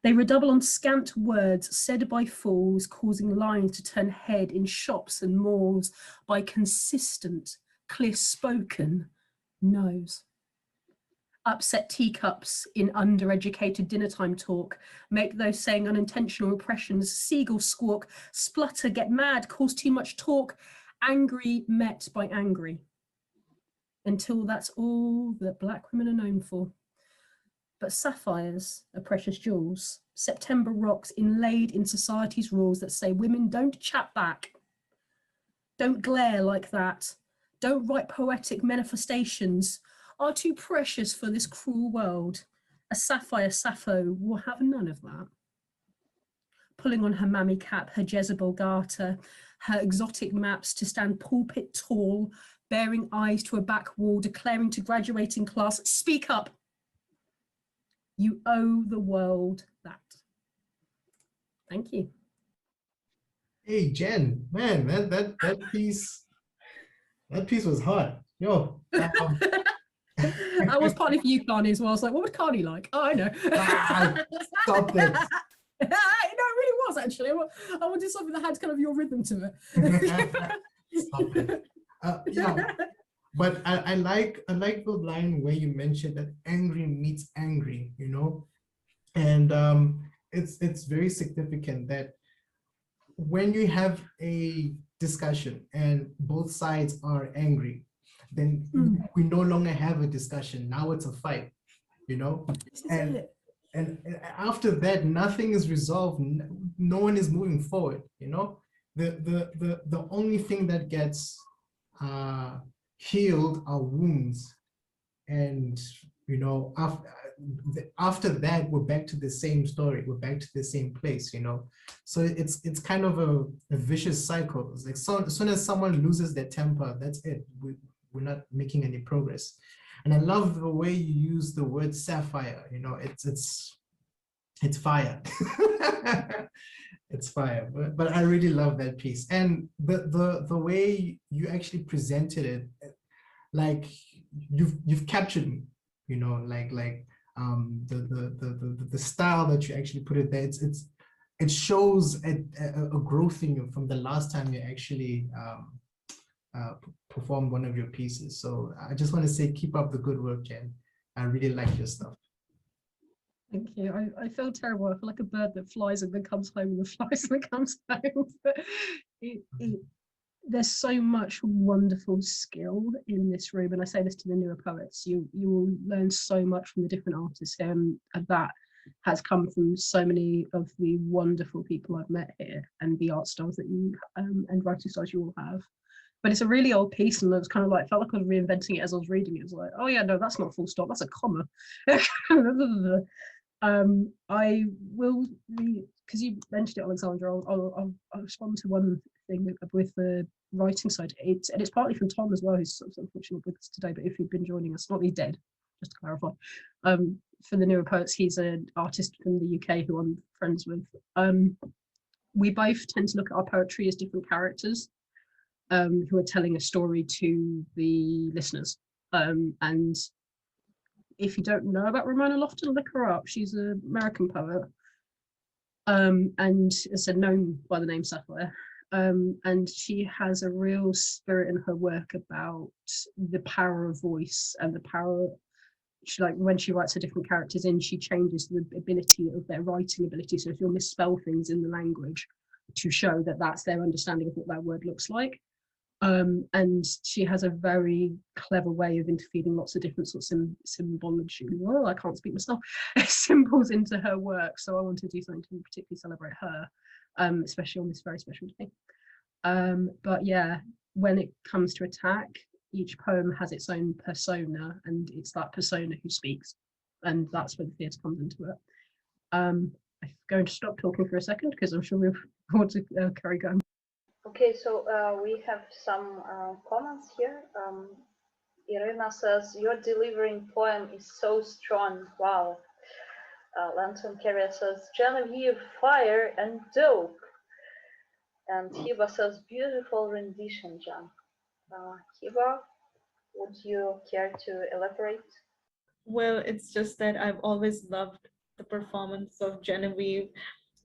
[SPEAKER 8] They redouble on scant words said by fools, causing lines to turn head in shops and malls by consistent, clear-spoken no's. Upset teacups in undereducated dinnertime talk make those saying unintentional impressions seagull squawk, splutter, get mad, cause too much talk, angry met by angry. Until that's all that Black women are known for. But sapphires are precious jewels, September rocks inlaid in society's rules that say women don't chat back, don't glare like that, don't write poetic manifestations, are too precious for this cruel world. A sapphire Sappho will have none of that. Pulling on her mammy cap, her Jezebel garter, her exotic maps to stand pulpit tall, bearing eyes to a back wall, declaring to graduating class, speak up. You owe the world that. Thank you.
[SPEAKER 3] Hey, Jen, man, that piece was hot. Yo.
[SPEAKER 8] I was partly for you, Carney, as well. I was like, what would Carney like? Oh, I know.
[SPEAKER 3] Stop it.
[SPEAKER 8] No, it really was actually. I wanted something that had kind of your rhythm to it.
[SPEAKER 3] Stop it. Yeah, but I like the line where you mentioned that angry meets angry, you know, and it's very significant that when you have a discussion and both sides are angry, then we no longer have a discussion. Now it's a fight, you know, and after that, nothing is resolved. No one is moving forward, you know. The only thing that gets healed are wounds, and you know, after that we're back to the same story, we're back to the same place, you know. So it's kind of a vicious cycle. It's like, so as soon as someone loses their temper, that's it. We're not making any progress. And I love the way you use the word sapphire, you know. It's fire. It's fire. But I really love that piece, and the way you actually presented it, like you've captured me, you know, like the style that you actually put it there. It shows a growth in you from the last time you actually performed one of your pieces. So I just want to say, keep up the good work, Jen. I really like your stuff.
[SPEAKER 8] Thank you. I feel terrible. I feel like a bird that flies and then comes home and then flies and then comes home. But there's so much wonderful skill in this room, and I say this to the newer poets. You will learn so much from the different artists here, and that has come from so many of the wonderful people I've met here, and the art styles that you and writing styles you all have. But it's a really old piece, and it was kind of like, felt like I was reinventing it as I was reading it. It was like, oh yeah, no, that's not full stop, that's a comma. I will, because you mentioned it, Oleksandra, I'll respond to one thing with the writing side. It's partly from Tom as well, who's unfortunately with us today, but if you've been joining us, not that he's dead, just to clarify. For the newer poets, he's an artist from the UK who I'm friends with. We both tend to look at our poetry as different characters who are telling a story to the listeners. And if you don't know about Ramona Lofton, look her up. She's an American poet, and is known by the name Sapphire. And she has a real spirit in her work about the power of voice and the power. She, like, when she writes her different characters in, she changes the ability of their writing ability. So if you'll misspell things in the language, to show that that's their understanding of what that word looks like. And she has a very clever way of interfering lots of different sorts of symbology. Well, I can't speak myself. Symbols into her work. So I want to do something to particularly celebrate her, especially on this very special day. But yeah, when it comes to attack, each poem has its own persona, and it's that persona who speaks, and that's where the theatre comes into it. I'm going to stop talking for a second because I'm sure we want to carry going.
[SPEAKER 1] Okay, so we have some comments here. Irina says, your delivering poem is so strong. Wow. Lantern Carrier says, Genevieve, fire and dope. And Hiba says, beautiful rendition, Jan. Hiba, would you care to elaborate?
[SPEAKER 9] Well, it's just that I've always loved the performance of Genevieve.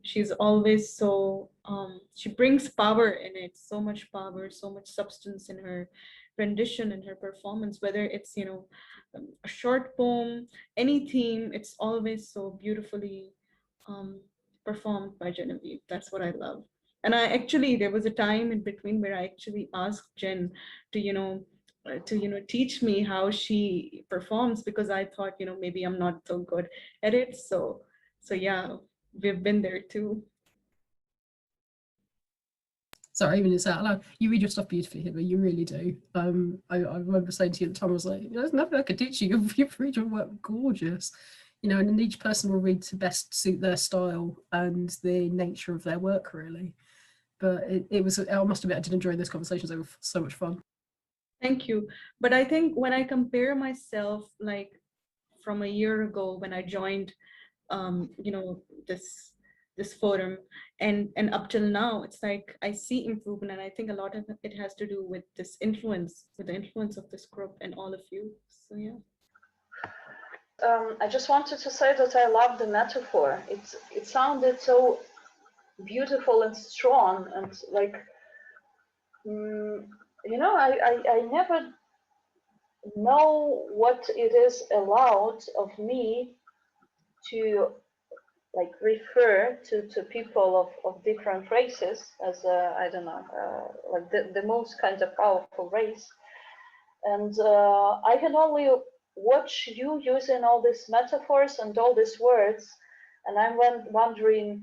[SPEAKER 9] She's always so, she brings power in it, so much power, so much substance in her rendition and her performance, whether it's, you know, a short poem, any theme, it's always so beautifully performed by Genevieve. That's what I love. And I actually, there was a time in between where I actually asked Jen to teach me how she performs, because I thought, maybe I'm not so good at it. So yeah, we've been there too.
[SPEAKER 8] Sorry, even it's out loud. You read your stuff beautifully, Hiba. You really do. I remember saying to you at the time, I was like, there's nothing I could teach you. You read your work gorgeous. And each person will read to best suit their style and the nature of their work, really. But it was, I must admit, I did enjoy those conversations. They were so much fun.
[SPEAKER 9] Thank you. But I think when I compare myself, like from a year ago when I joined, this forum, and up till now, it's like I see improvement, and I think a lot of it has to do with this influence, with the influence of this group and all of you. So yeah.
[SPEAKER 1] I just wanted to say that I love the metaphor. It sounded so beautiful and strong, and like, I never know what it is allowed of me to like refer to people of different races as I don't know, like the most kind of powerful race. And I can only watch you using all these metaphors and all these words, and I'm wondering,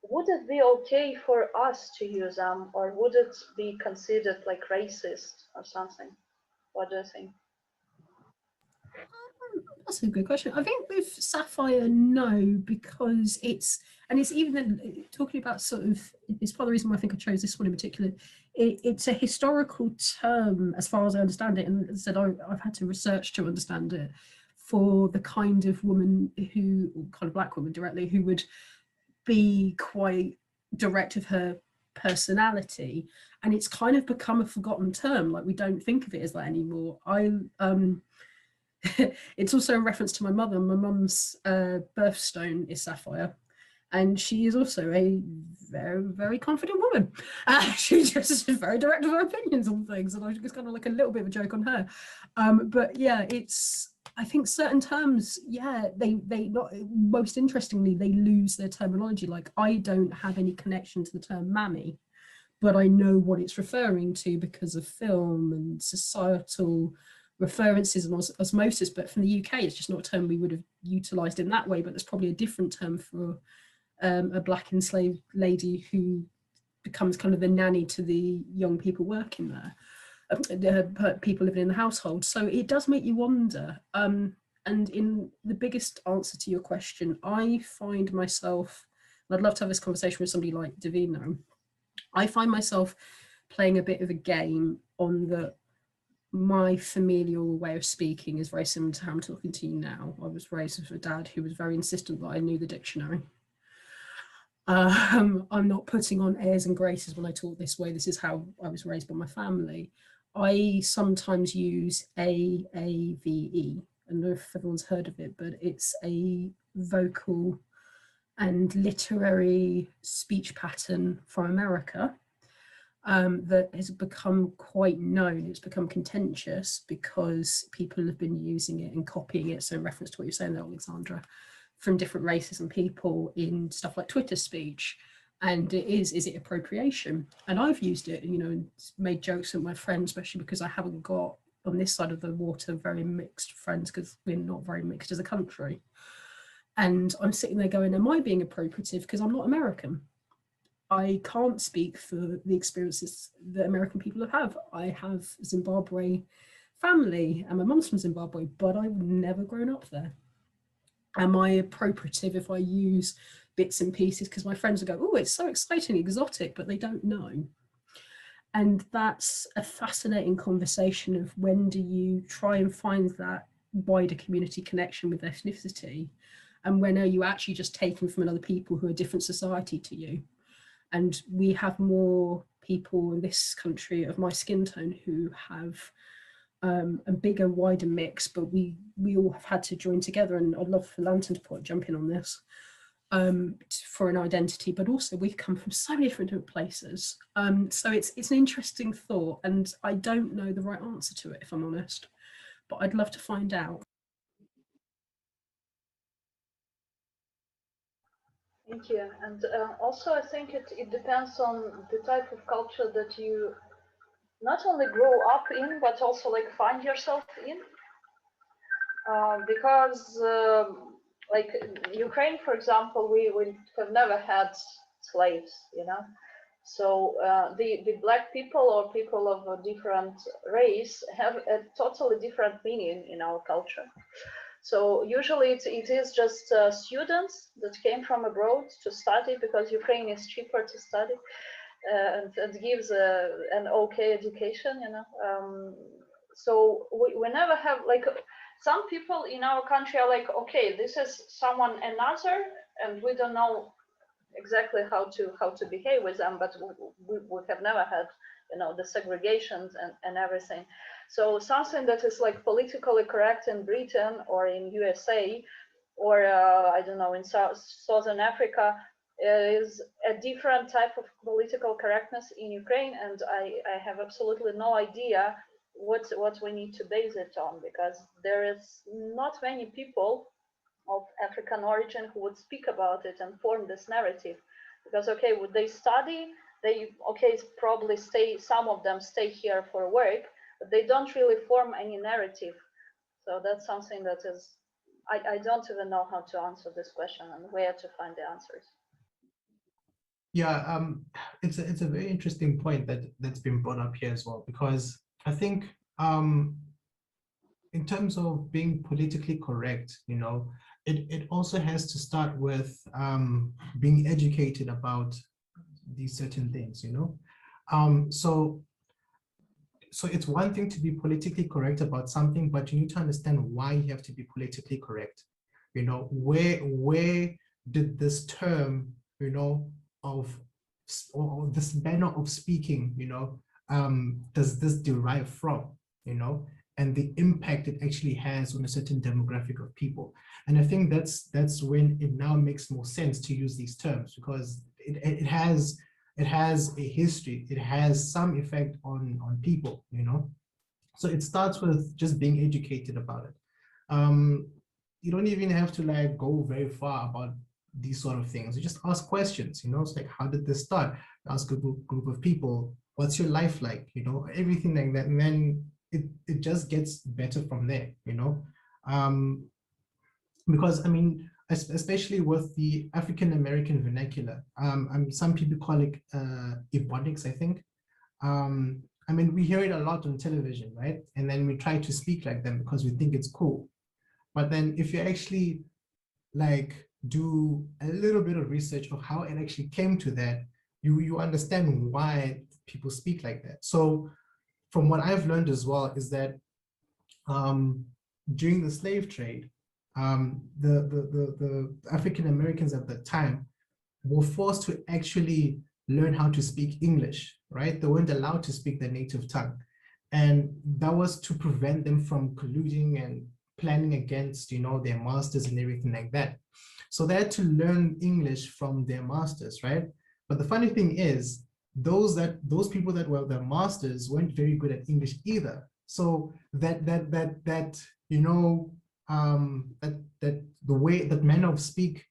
[SPEAKER 1] would it be okay for us to use them, or would it be considered like racist or something? What do you think?
[SPEAKER 8] That's a good question. I think with Sapphire, no, because it's even talking about sort of, it's part of the reason why I think I chose this one in particular. It's a historical term, as far as I understand it, and as I said, I've had to research to understand it, for the kind of woman who, kind of black woman directly, who would be quite direct of her personality, and it's kind of become a forgotten term. Like, we don't think of it as that anymore. It's also a reference to my mother. My mum's birthstone is Sapphire, and she is also a very, very confident woman. She's just very direct with her opinions on things, and I was just kind of like a little bit of a joke on her. But yeah, I think certain terms, yeah, they not, most interestingly, they lose their terminology. Like, I don't have any connection to the term mammy, but I know what it's referring to because of film and societal references and osmosis. But from the UK, it's just not a term we would have utilised in that way, but there's probably a different term for a black enslaved lady who becomes kind of the nanny to the young people working there, people living in the household. So it does make you wonder. And in the biggest answer to your question, I find myself, and I'd love to have this conversation with somebody like Deena, I find myself playing a bit of a game on the, my familial way of speaking is very similar to how I'm talking to you now. I was raised with a dad who was very insistent that I knew the dictionary. I'm not putting on airs and graces when I talk this way. This is how I was raised by my family. I sometimes use AAVE. I don't know if everyone's heard of it, but it's a vocal and literary speech pattern from America. That has become quite known. It's become contentious because people have been using it and copying it. So in reference to what you're saying there, Oleksandra, from different races and people in stuff like Twitter speech. And is it appropriation? And I've used it, you know, and made jokes with my friends, especially because I haven't got on this side of the water very mixed friends, because we're not very mixed as a country. And I'm sitting there going, am I being appropriative because I'm not American? I can't speak for the experiences that American people have. I have Zimbabwe family and my mum's from Zimbabwe, but I've never grown up there. Am I appropriative if I use bits and pieces because my friends will go, oh, it's so exciting, exotic, but they don't know. And that's a fascinating conversation of when do you try and find that wider community connection with ethnicity, and when are you actually just taking from another people who are different society to you. And we have more people in this country of my skin tone who have a bigger, wider mix, but we all have had to join together. And I'd love for Lantern to jump in on this for an identity, but also we've come from so many different places. So it's an interesting thought, and I don't know the right answer to it, if I'm honest, but I'd love to find out.
[SPEAKER 1] Thank you. And also, I think it depends on the type of culture that you not only grow up in, but also like find yourself in. Because like Ukraine, for example, we have never had slaves, you know. So the black people or people of a different race have a totally different meaning in our culture. So usually it is just students that came from abroad to study because Ukraine is cheaper to study and it gives an okay education, you know. So we never have, like, some people in our country are like, okay, this is someone another, and we don't know exactly how to behave with them, but we have never had, you know, the segregations and everything. So something that is like politically correct in Britain or in USA or I don't know, in Southern Africa is a different type of political correctness in Ukraine, and I have absolutely no idea what we need to base it on, because there is not many people of African origin who would speak about it and form this narrative. Because okay, would they study? They probably stay. Some of them stay here for work, but they don't really form any narrative. So that's something that is, I don't even know how to answer this question and where to find the answers.
[SPEAKER 3] Yeah, it's a very interesting point that's been brought up here as well, because I think in terms of being politically correct, you know, it also has to start with being educated about these certain things, you know. So it's one thing to be politically correct about something, but you need to understand why you have to be politically correct. You know, where did this term, you know, or this manner of speaking, you know, does this derive from, you know, and the impact it actually has on a certain demographic of people. And I think that's when it now makes more sense to use these terms, because it has a history, it has some effect on people, you know. So it starts with just being educated about it. You don't even have to like go very far about these sort of things. You just ask questions, you know. It's like, how did this start? Ask a group of people, what's your life like, you know, everything like that, and then it just gets better from there, you know. Because I mean, especially with the African American vernacular, some people call it Ebonics, I think. I mean, we hear it a lot on television, right? And then we try to speak like them because we think it's cool. But then if you actually like do a little bit of research of how it actually came to that, you understand why people speak like that. So from what I've learned as well is that during the slave trade, the African Americans at the time were forced to actually learn how to speak English, right? They weren't allowed to speak their native tongue. And that was to prevent them from colluding and planning against, you know, their masters and everything like that. So they had to learn English from their masters, right? But the funny thing is, those people that were their masters weren't very good at English either. So that you know, that the way, that manner of speak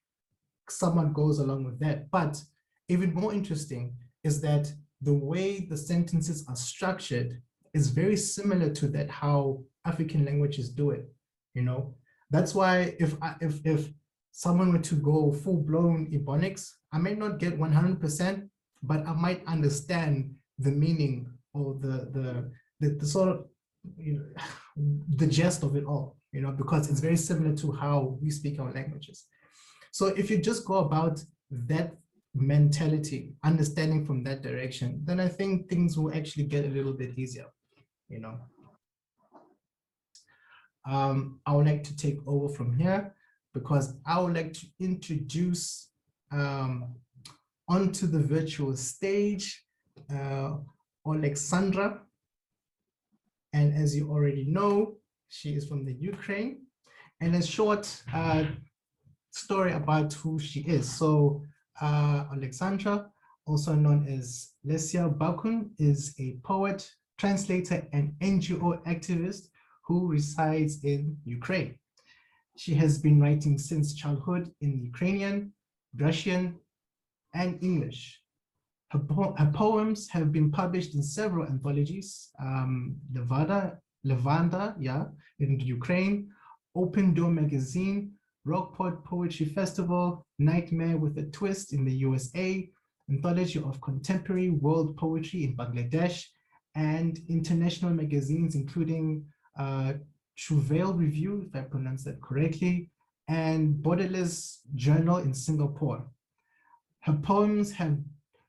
[SPEAKER 3] somewhat goes along with that. But even more interesting is that the way the sentences are structured is very similar to that how African languages do it, you know? That's why if someone were to go full-blown Ebonics, I may not get 100%, but I might understand the meaning or the sort of, you know, the gist of it all, you know, because it's very similar to how we speak our languages. So if you just go about that mentality, understanding from that direction, then I think things will actually get a little bit easier, you know. I would like to take over from here because I would like to introduce onto the virtual stage Oleksandra. And as you already know, she is from the Ukraine. And a short story about who she is. So Oleksandra, also known as Lesia Bakun, is a poet, translator, and NGO activist who resides in Ukraine. She has been writing since childhood in Ukrainian, Russian, and English. Her poems have been published in several anthologies, Levanda, yeah, in Ukraine, Open Door Magazine, Rockport Poetry Festival, Nightmare with a Twist in the USA, Anthology of Contemporary World Poetry in Bangladesh, and international magazines including Trouvaille Review, if I pronounce that correctly, and Borderless Journal in Singapore. Her poems have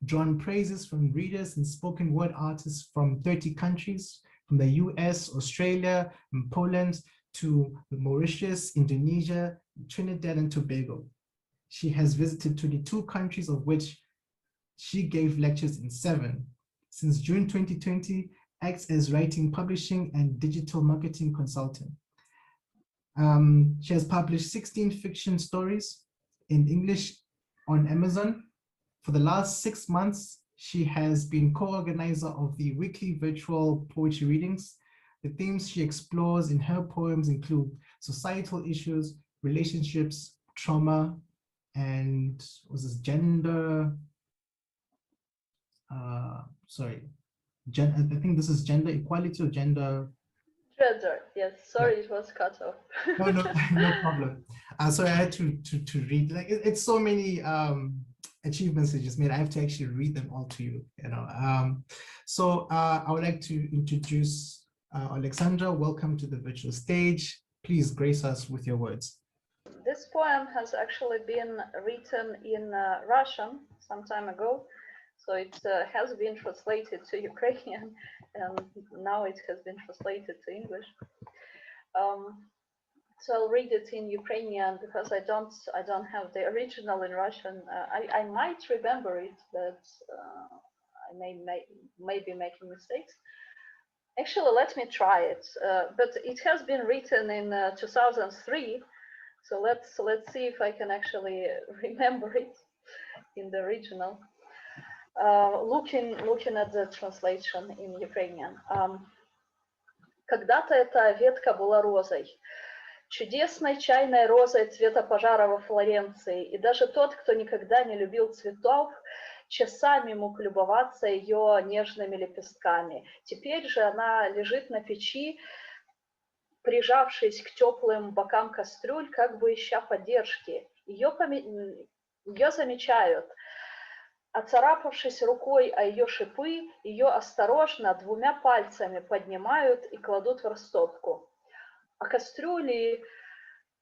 [SPEAKER 3] drawn praises from readers and spoken word artists from 30 countries, from the US, Australia, and Poland to Mauritius, Indonesia, Trinidad, and Tobago. She has visited 22 countries, of which she gave lectures in 7. Since June 2020, acts as writing, publishing, and digital marketing consultant. She has published 16 fiction stories in English on Amazon. For the last 6 months, she has been co-organizer of the weekly virtual poetry readings. The themes she explores in her poems include societal issues, relationships, trauma, and gender, I think this is gender equality or gender.
[SPEAKER 1] Gender, yes. Sorry, yeah. It was cut off.
[SPEAKER 3] No problem. Sorry, I had to read. Like it's so many achievements they just made. I have to actually read them all to you. You know. So I would like to introduce Oleksandra. Welcome to the virtual stage. Please grace us with your words.
[SPEAKER 1] This poem has actually been written in Russian some time ago. So it has been translated to Ukrainian, and now it has been translated to English. So I'll read it in Ukrainian because I don't have the original in Russian. I might remember it, but I may be making mistakes. Actually, let me try it. But it has been written in 2003. So let's see if I can actually remember it in the original. Looking at the translation in Ukrainian. Когда-то эта ветка была розой, чудесной чайной розой цвета пожара во Флоренции, и даже тот, кто никогда не любил цветов, часами мог любоваться ее нежными лепестками. Теперь же она лежит на печи, прижавшись к теплым бокам кастрюль, как бы ища поддержки. Ее замечают. Оцарапавшись рукой о ее шипы, ее осторожно 2 пальцами поднимают и кладут в растопку. А кастрюли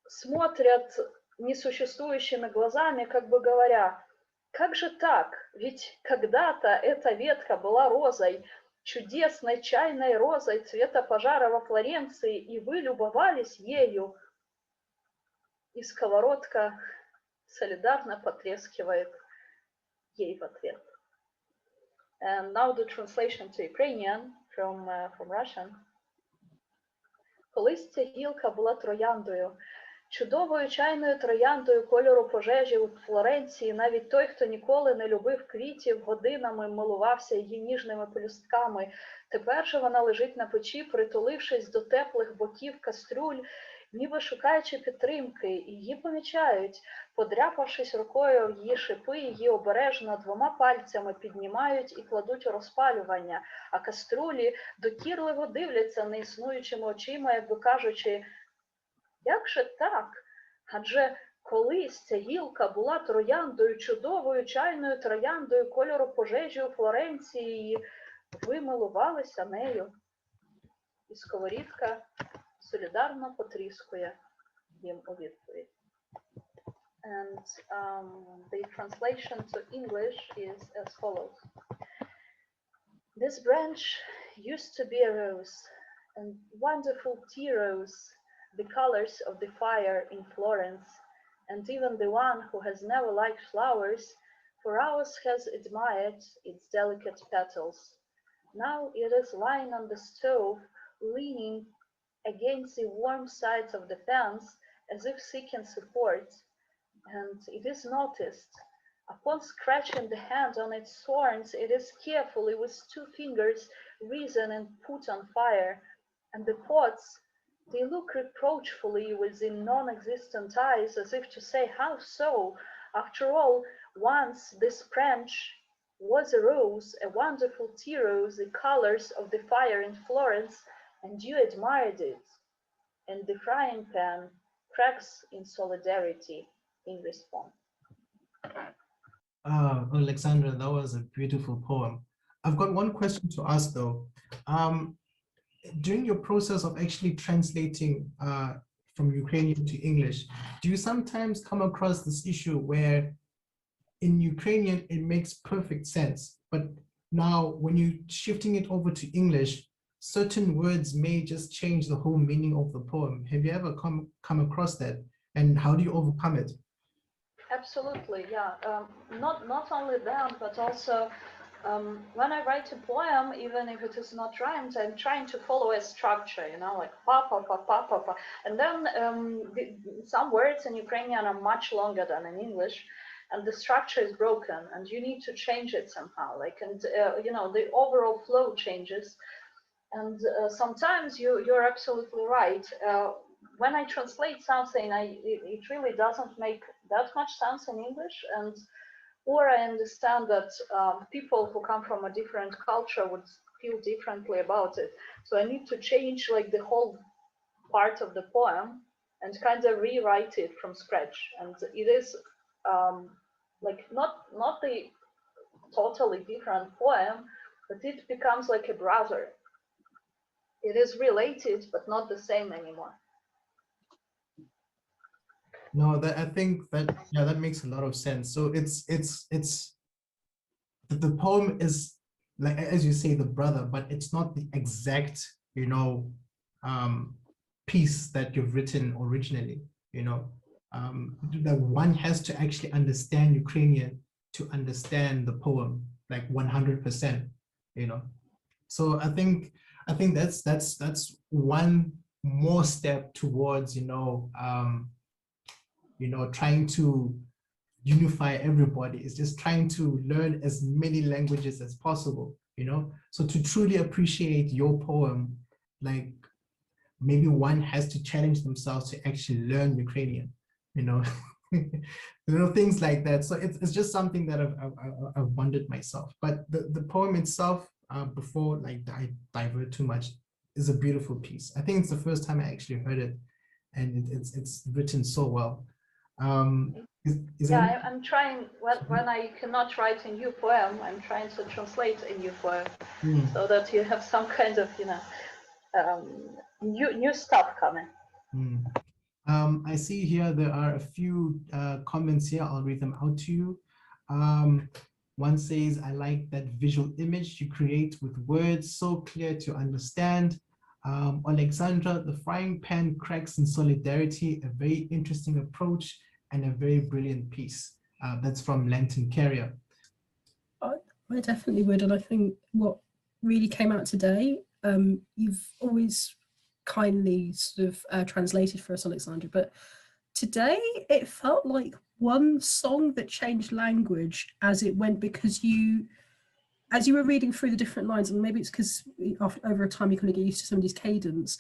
[SPEAKER 1] смотрят несуществующими глазами, как бы говоря, как же так? Ведь когда-то эта ветка была розой, чудесной чайной розой цвета пожара во Флоренции, и вы любовались ею. И сковородка солидарно потрескивает ей в ответ. And now the translation to Ukrainian from Russian. Колись ця гілка була трояндою, чудовою чайною трояндою кольору пожежі у Флоренції. Навіть той, хто ніколи не любив квітів, годинами милувався її ніжними пелюстками. Тепер же вона лежить на печі, притулившись до теплих боків кастрюль, ніби шукаючи підтримки, і її помічають. Подряпавшись рукою в її шипи, її обережно 2 пальцями піднімають і кладуть у розпалювання, а каструлі докірливо дивляться неіснуючими очима, якби кажучи, як же так? Адже колись ця гілка була трояндою, чудовою чайною трояндою кольору пожежі у Флоренції, і ви милувалися нею. І сковорідка солідарно потріскує їм у відповідь. And the translation to English is as follows. This branch used to be a rose, and wonderful tea rose, the colors of the fire in Florence, and even the one who has never liked flowers, for hours has admired its delicate petals. Now it is lying on the stove, leaning against the warm sides of the fence, as if seeking support, and it is noticed. Upon scratching the hand on its thorns, it is carefully with 2 fingers risen and put on fire, and the pots, they look reproachfully with the non-existent eyes, as if to say, how so? After all, once this branch was a rose, a wonderful tea rose, the colors of the fire in Florence, and you admired it. And the frying pan cracks in solidarity in response.
[SPEAKER 3] Oleksandra, that was a beautiful poem. I've got one question to ask though. During your process of actually translating from Ukrainian to English, do you sometimes come across this issue where in Ukrainian it makes perfect sense, but now when you're shifting it over to English, certain words may just change the whole meaning of the poem? Have you ever come across that, and how do you overcome it?
[SPEAKER 1] Absolutely, yeah. Not only that, but also when I write a poem, even if it is not rhymed, I'm trying to follow a structure, you know, like pa pa pa pa pa pa. And then some words in Ukrainian are much longer than in English, and the structure is broken, and you need to change it somehow. Like, and you know, the overall flow changes. And sometimes you're absolutely right. When I translate something, it really doesn't make that much sense in English, and or I understand that people who come from a different culture would feel differently about it. So I need to change like the whole part of the poem and kind of rewrite it from scratch. And it is like not the totally different poem, but it becomes like a brother. It is related, but not the same anymore.
[SPEAKER 3] No, that I think that, yeah, that makes a lot of sense. So it's the poem is, like, as you say, the brother, but it's not the exact, you know, piece that you've written originally, you know. That one has to actually understand Ukrainian to understand the poem, like 100%, you know. So I think that's one more step towards, you know, trying to unify everybody. It's just trying to learn as many languages as possible, you know. So to truly appreciate your poem, like, maybe one has to challenge themselves to actually learn Ukrainian, you know. You know, things like that. So it's just something that I've wondered myself. But the poem itself, before like I divert too much, is a beautiful piece. I think it's the first time I actually heard it, and it's written so well.
[SPEAKER 1] Yeah, I'm trying, when I cannot write a new poem, I'm trying to translate a new poem so that you have some kind of, you know, new stuff coming.
[SPEAKER 3] I see here there are a few comments here. I'll read them out to you. One says, I like that visual image you create with words so clear to understand. Oleksandra, the frying pan cracks in solidarity, a very interesting approach and a very brilliant piece. That's from Lantern Carrier.
[SPEAKER 8] I definitely would, and I think what really came out today, you've always kindly sort of translated for us, Oleksandra, but today it felt like one song that changed language as it went, because as you were reading through the different lines, and maybe it's because over time you kind of get used to somebody's cadence,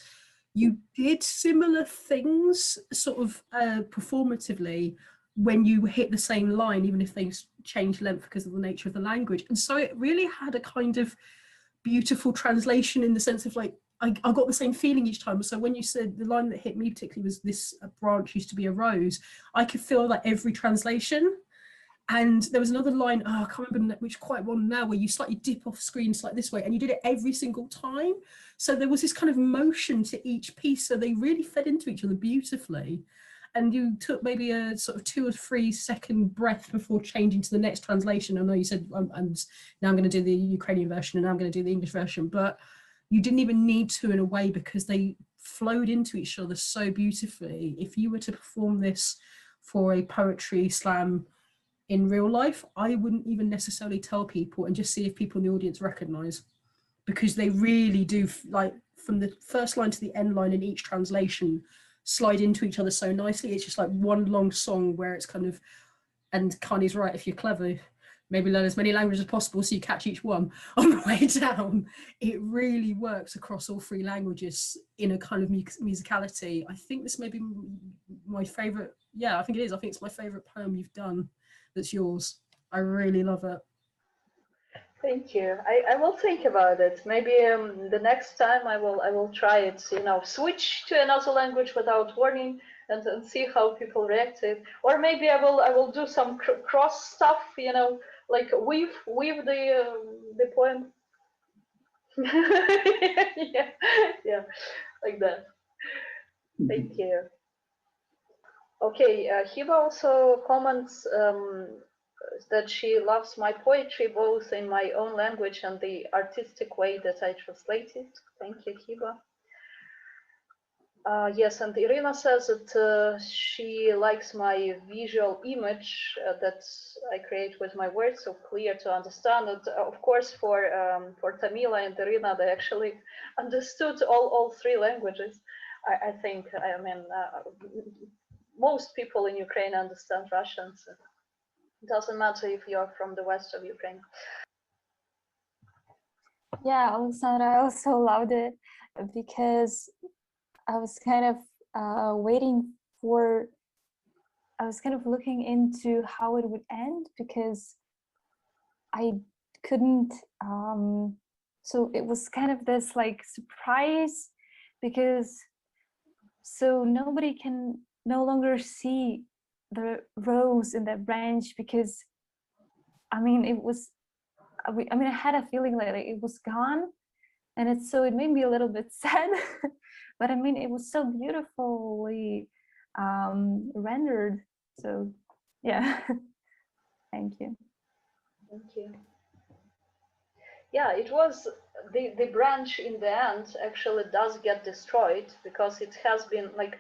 [SPEAKER 8] you did similar things sort of performatively when you hit the same line, even if they changed length because of the nature of the language. And so it really had a kind of beautiful translation in the sense of like, I got the same feeling each time. So when you said the line that hit me particularly was this branch used to be a rose, I could feel like every translation. And there was another line, oh, I can't remember which quite one now, where you slightly dip off screen like this way, and you did it every single time. So there was this kind of motion to each piece. So they really fed into each other beautifully. And you took maybe a sort of 2 or 3 second breath before changing to the next translation. I know you said, and now I'm going to do the Ukrainian version, and now I'm going to do the English version, but you didn't even need to in a way because they flowed into each other so beautifully. If you were to perform this for a poetry slam in real life, I wouldn't even necessarily tell people and just see if people in the audience recognize, because they really do, like from the first line to the end line in each translation, slide into each other so nicely. It's just like one long song where it's kind of, and Kani's right, if you're clever, maybe learn as many languages as possible so you catch each one on the way down. It really works across all 3 languages in a kind of musicality. I think this may be my favorite. Yeah, I think it is. I think it's my favorite poem you've done that's yours. I really love it.
[SPEAKER 1] Thank you. I will think about it. Maybe the next time I will try it, you know, switch to another language without warning and see how people react to it. Or maybe I will do some cross stuff, you know, like weave the poem. yeah, like that. Thank you. Okay, Hiba also comments that she loves my poetry both in my own language and the artistic way that I translate it. Thank you, Hiba. Yes, and Irina says that she likes my visual image that I create with my words, so clear to understand. And of course, for Tamila and Irina, they actually understood all 3 languages. I think. I mean, most people in Ukraine understand Russian. So it doesn't matter if you're from the west of Ukraine.
[SPEAKER 4] Yeah, Oleksandra, I also loved it because I was kind of I was kind of looking into how it would end because I couldn't, so it was kind of this like surprise because so nobody can no longer see the rose in that branch because, I mean, it was, I mean, I had a feeling like it was gone, and it made me a little bit sad, but I mean, it was so beautifully rendered. So yeah, thank you.
[SPEAKER 1] Thank you. Yeah, it was the branch in the end actually does get destroyed because it has been like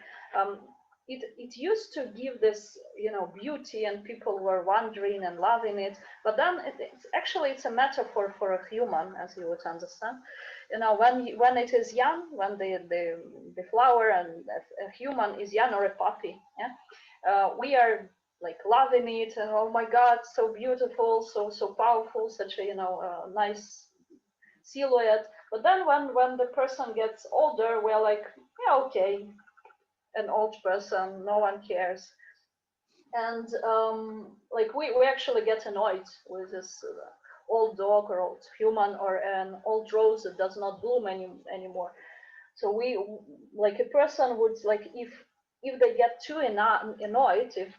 [SPEAKER 1] it used to give this, you know, beauty and people were wondering and loving it, but then it's a metaphor for a human, as you would understand. You know, when it is young, when the flower and a human is young or a puppy, yeah, we are like loving it and oh my God, so beautiful, so powerful, such a, you know, nice silhouette. But then when the person gets older, we're like, yeah, okay, an old person, no one cares. And like we actually get annoyed with this old dog or old human or an old rose that does not bloom anymore. So we, like a person would, like if they get too annoyed, if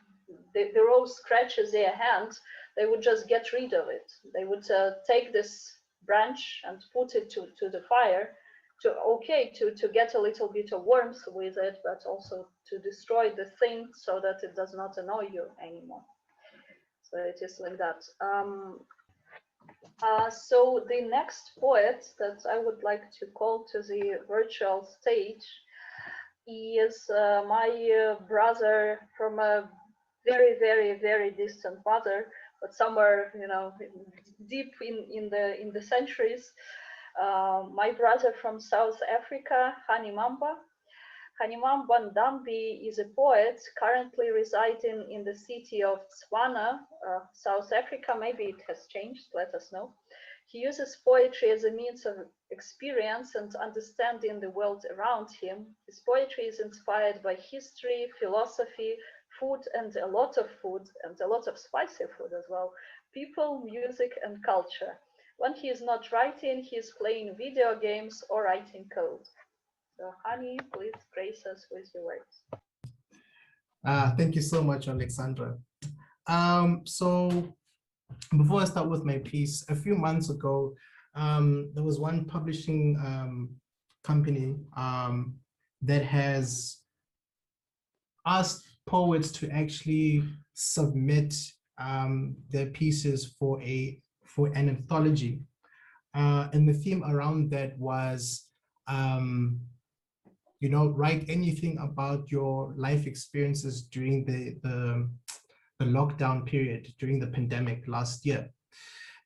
[SPEAKER 1] the rose scratches their hand, they would just get rid of it. They would take this branch and put it to the fire to get a little bit of warmth with it, but also to destroy the thing so that it does not annoy you anymore. So it is like that. So the next poet that I would like to call to the virtual stage is my brother from a very, very, very distant mother, but somewhere, you know, deep in the centuries. My brother from South Africa, Khanimamba Ndhambi, is a poet currently residing in the city of Tswana, South Africa. Maybe it has changed, let us know. He uses poetry as a means of experience and understanding the world around him. His poetry is inspired by history, philosophy, food, and a lot of spicy food as well, people, music, and culture. When he is not writing, he is playing video games or writing code. So, Hani, please grace us with your words.
[SPEAKER 3] Thank you so much, Oleksandra. So before I start with my piece, a few months ago, there was one publishing company that has asked poets to actually submit their pieces for an anthology. And the theme around that was, you know, write anything about your life experiences during the lockdown period, during the pandemic last year.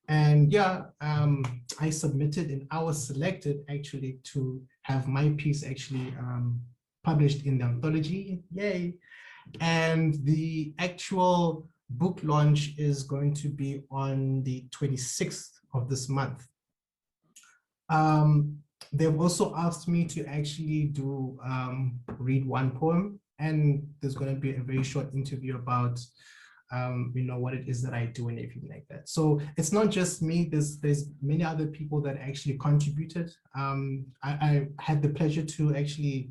[SPEAKER 3] And yeah, I submitted and I was selected actually to have my piece actually published in the anthology, yay. And the actual book launch is going to be on the 26th of this month. They've also asked me to actually read one poem, and there's going to be a very short interview about you know, what it is that I do and everything like that. So it's not just me, there's many other people that actually contributed. I had the pleasure to actually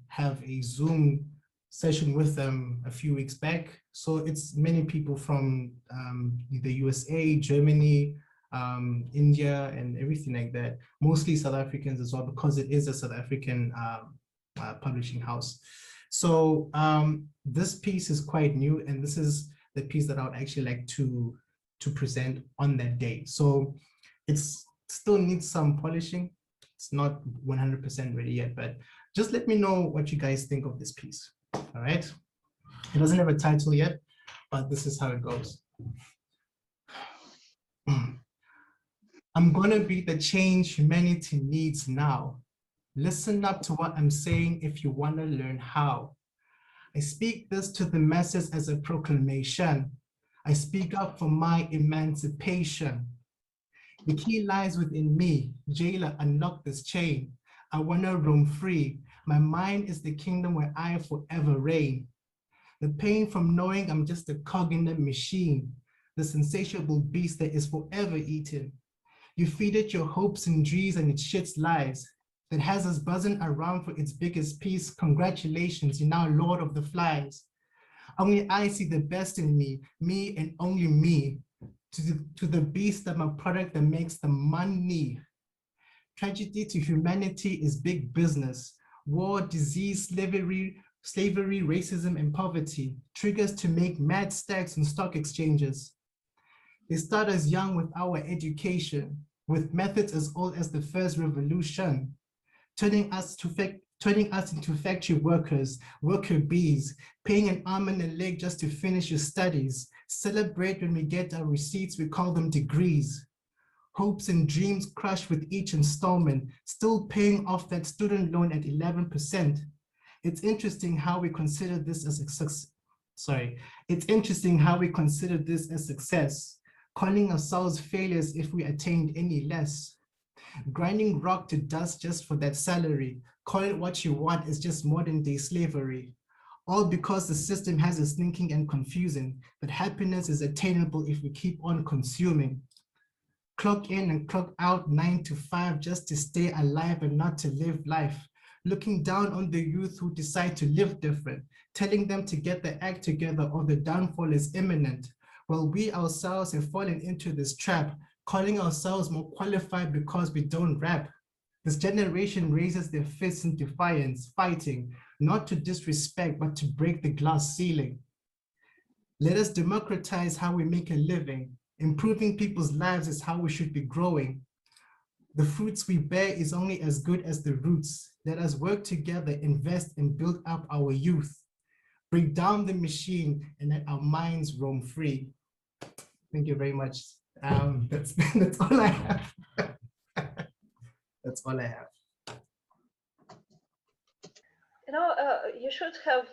[SPEAKER 3] have a Zoom session with them a few weeks back. So it's many people from the USA, Germany, India, and everything like that. Mostly South Africans as well, because it is a South African publishing house. So this piece is quite new, and this is the piece that I would actually like to present on that day. So it's still needs some polishing. It's not 100% ready yet, but just let me know what you guys think of this piece. All right. It doesn't have a title yet, but this is how it goes. I'm gonna be the change humanity needs now. Listen up to what I'm saying if you want to learn how. I speak this to the masses as a proclamation. I speak up for my emancipation. The key lies within me. Jailer, unlock this chain. I want to roam free. My mind is the kingdom where I forever reign. The pain from knowing I'm just a cog in the machine, this insatiable beast that is forever eating. You feed it your hopes and dreams and it shits lies, that has us buzzing around for its biggest piece. Congratulations, you're now Lord of the Flies. Only I see the best in me and only me, to the beast that my product that makes the money. Tragedy to humanity is big business. War, disease, slavery, racism, and poverty. Triggers to make mad stacks on stock exchanges. They start us young with our education, with methods as old as the first revolution, turning us into factory workers, worker bees, paying an arm and a leg just to finish your studies. Celebrate when we get our receipts, we call them degrees. Hopes and dreams crushed with each installment, still paying off that student loan at 11%. It's interesting how we consider this as a success. It's interesting how we consider this as success, calling ourselves failures if we attained any less. Grinding rock to dust just for that salary, call it what you want, is just modern day slavery. All because the system has us thinking and confusing that happiness is attainable if we keep on consuming. Clock in and clock out 9 to 5 just to stay alive and not to live life. Looking down on the youth who decide to live different, telling them to get their act together or the downfall is imminent. Well, we ourselves have fallen into this trap, calling ourselves more qualified because we don't rap. This generation raises their fists in defiance, fighting, not to disrespect, but to break the glass ceiling. Let us democratize how we make a living. Improving people's lives is how we should be growing. The fruits we bear is only as good as the roots. Let us work together, invest and build up our youth. Break down the machine and let our minds roam free. Thank you very much. That's all I have. That's all I have.
[SPEAKER 1] You know, you should have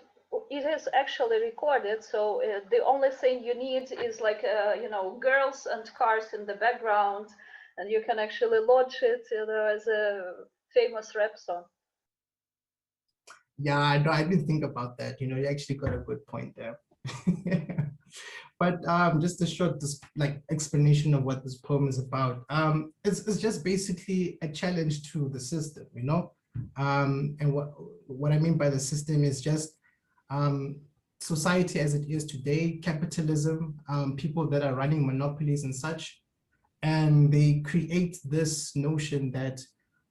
[SPEAKER 1] it is actually recorded, so the only thing you need is like you know, girls and cars in the background, and you can actually launch it, you know, as a famous rap song.
[SPEAKER 3] Yeah, I know. I didn't think about that. You know, you actually got a good point there. But just a short explanation of what this poem is about. It's just basically a challenge to the system, you know. And what I mean by the system is just society as it is today, capitalism, people that are running monopolies and such, and they create this notion that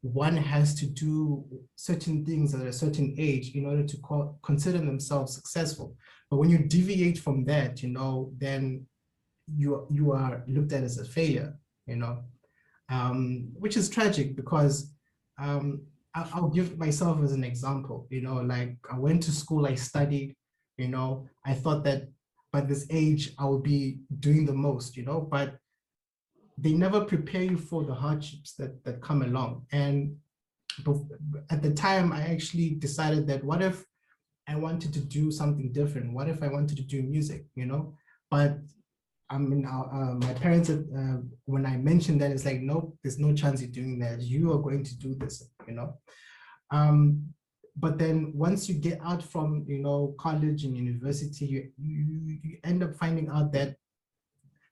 [SPEAKER 3] one has to do certain things at a certain age in order to consider themselves successful. But when you deviate from that, you know, then you are looked at as a failure, you know, which is tragic because I'll give myself as an example, you know, like I went to school, I studied, you know, I thought that by this age I would be doing the most, you know, but they never prepare you for the hardships that come along. And at the time, I actually decided that what if I wanted to do something different? What if I wanted to do music, you know? But I mean, my parents, when I mentioned that, it's like, nope, there's no chance you're doing that. You are going to do this, you know? But then once you get out from, you know, college and university, you end up finding out that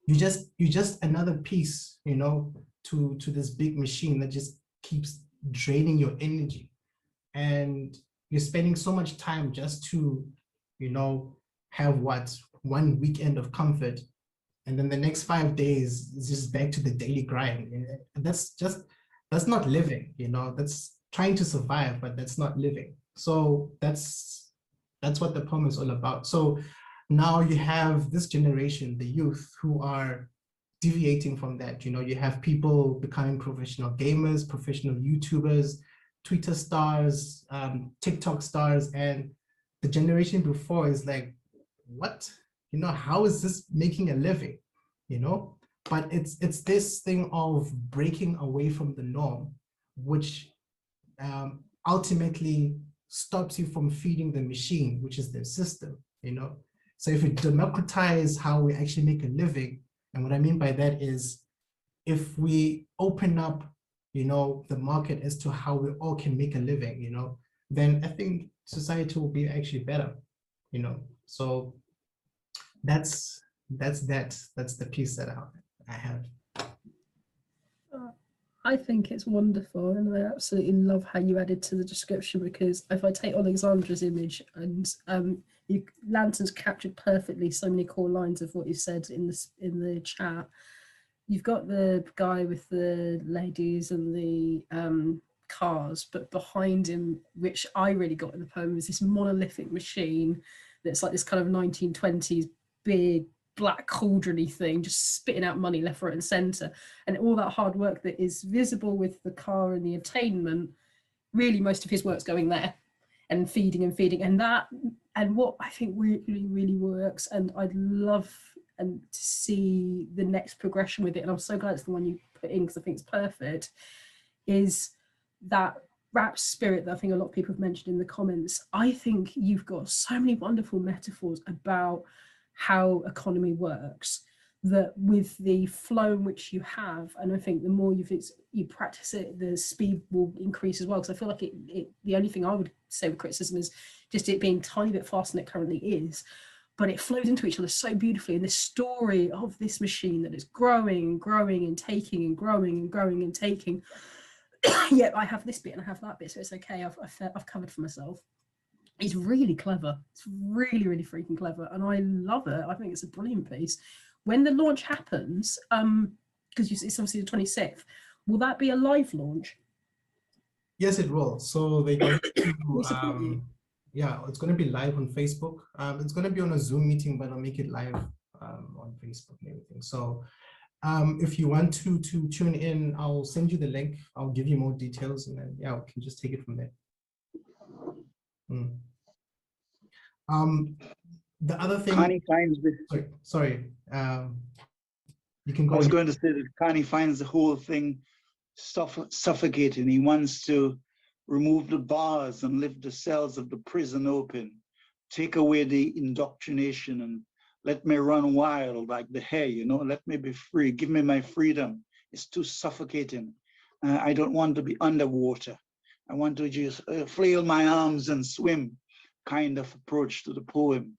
[SPEAKER 3] you're just another piece, you know, to this big machine that just keeps draining your energy. And you're spending so much time just to, you know, have one weekend of comfort. And then the next 5 days is just back to the daily grind. And that's not living, you know, that's trying to survive, but that's not living. So that's what the poem is all about. So now you have this generation, the youth, who are deviating from that. You know, you have people becoming professional gamers, professional YouTubers, Twitter stars, TikTok stars, and the generation before is like, what? You know, how is this making a living? You know, but it's this thing of breaking away from the norm, which ultimately stops you from feeding the machine, which is the system, you know. So if we democratize how we actually make a living, and what I mean by that is if we open up, you know, the market as to how we all can make a living, you know, then I think society will be actually better, you know. So that's the piece that I have.
[SPEAKER 8] I think it's wonderful, and I absolutely love how you added to the description, because if I take Aleksandra's image and Lantern's captured perfectly so many core lines of what you said in the chat. You've got the guy with the ladies and the cars, but behind him, which I really got in the poem, is this monolithic machine that's like this kind of 1920s big black cauldron-y thing, just spitting out money left, right and center. And all that hard work that is visible with the car and the attainment, really most of his work's going there and feeding and what I think really works, and I'd love to see the next progression with it, and I'm so glad it's the one you put in because I think it's perfect, is that rap spirit that I think a lot of people have mentioned in the comments. I think you've got so many wonderful metaphors about how economy works, that with the flow in which you have, and I think the more you practice it, the speed will increase as well, because I feel like the only thing I would say with criticism is just it being a tiny bit faster than it currently is, but it flows into each other so beautifully, and this story of this machine that is growing and taking and growing and taking. Yet I have this bit and I have that bit, so it's okay, I've covered for myself. It's really clever. It's really freaking clever, and I love it. I think it's a brilliant piece. When the launch happens, because it's obviously the 26th, will that be a live launch?
[SPEAKER 3] Yes, it will. So they're going to, yeah, it's going to be live on Facebook. It's going to be on a Zoom meeting, but I'll make it live on Facebook and everything. So if you want to tune in, I'll send you the link. I'll give you more details, and then yeah, we can just take it from there. The other thing.
[SPEAKER 6] Khani finds
[SPEAKER 3] sorry. You can go.
[SPEAKER 6] I was going to say that Khani finds the whole thing suffocating. He wants to remove the bars and lift the cells of the prison open take away the indoctrination and let me run wild like the hare, you know, let me be free, give me my freedom. It's too suffocating. I don't want to be underwater. I want to just flail my arms and swim kind of approach to the poem.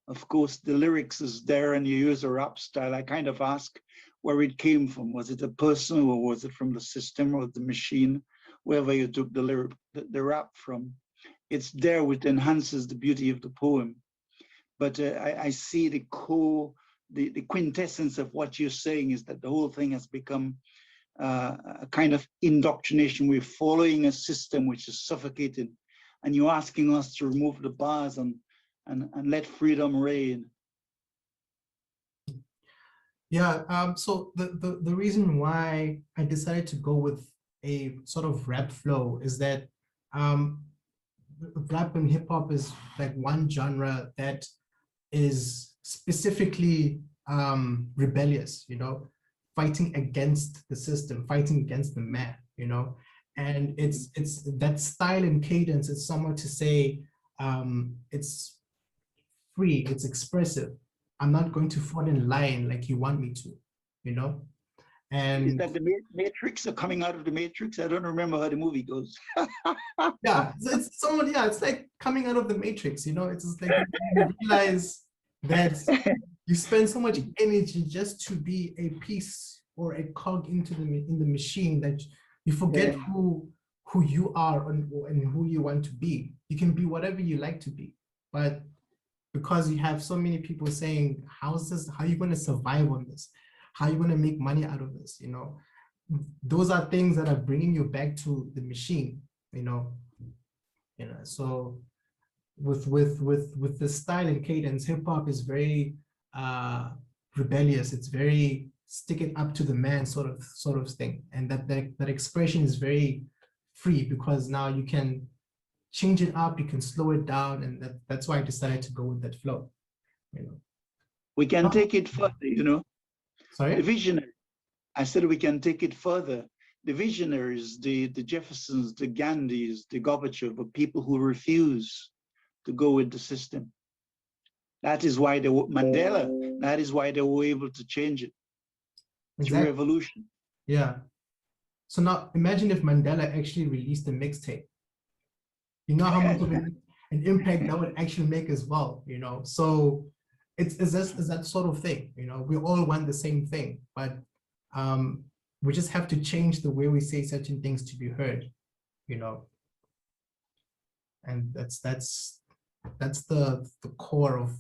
[SPEAKER 6] Of course, the lyrics is there and you use a rap style. I kind of ask where it came from. Was it a person or was it from the system or the machine, wherever you took the lyric, the rap from? It's there, which enhances the beauty of the poem. But I see the quintessence of what you're saying is that the whole thing has become a kind of indoctrination. We're following a system which is suffocating, and you're asking us to remove the bars and let freedom reign.
[SPEAKER 3] Yeah, so the reason why I decided to go with a sort of rap flow is that rap and hip hop is like one genre that is specifically rebellious, you know, fighting against the system, fighting against the man, you know, and it's that style and cadence is somewhat to say it's free, it's expressive. I'm not going to fall in line like you want me to, you know. And
[SPEAKER 6] is that the Matrix or coming out of the Matrix? I don't remember how the movie goes.
[SPEAKER 3] Yeah, it's somewhat, yeah, it's like coming out of the Matrix, you know. It's just like you realize that you spend so much energy just to be a piece or a cog in the machine that you forget who you are and who you want to be. You can be whatever you like to be, but because you have so many people saying, how are you going to survive on this? How are you going to make money out of this? You know, those are things that are bringing you back to the machine, you know. So with the style and cadence, hip hop is very rebellious. It's very stick it up to the man sort of thing, and that expression is very free because now you can change it up, you can slow it down, and that's why I decided to go with that flow. You know,
[SPEAKER 6] we can take it further. You know,
[SPEAKER 3] sorry,
[SPEAKER 6] the visionary. I said we can take it further. The visionaries, the Jeffersons, the Gandhis, the Gorbachev, are people who refuse to go with the system. That is why they were Mandela. That is why they were able to change it. Through revolution.
[SPEAKER 3] Yeah. So now imagine if Mandela actually released a mixtape. You know how much of an impact that would actually make as well, you know? So it's that sort of thing, you know? We all want the same thing, but we just have to change the way we say certain things to be heard, you know? And that's the core of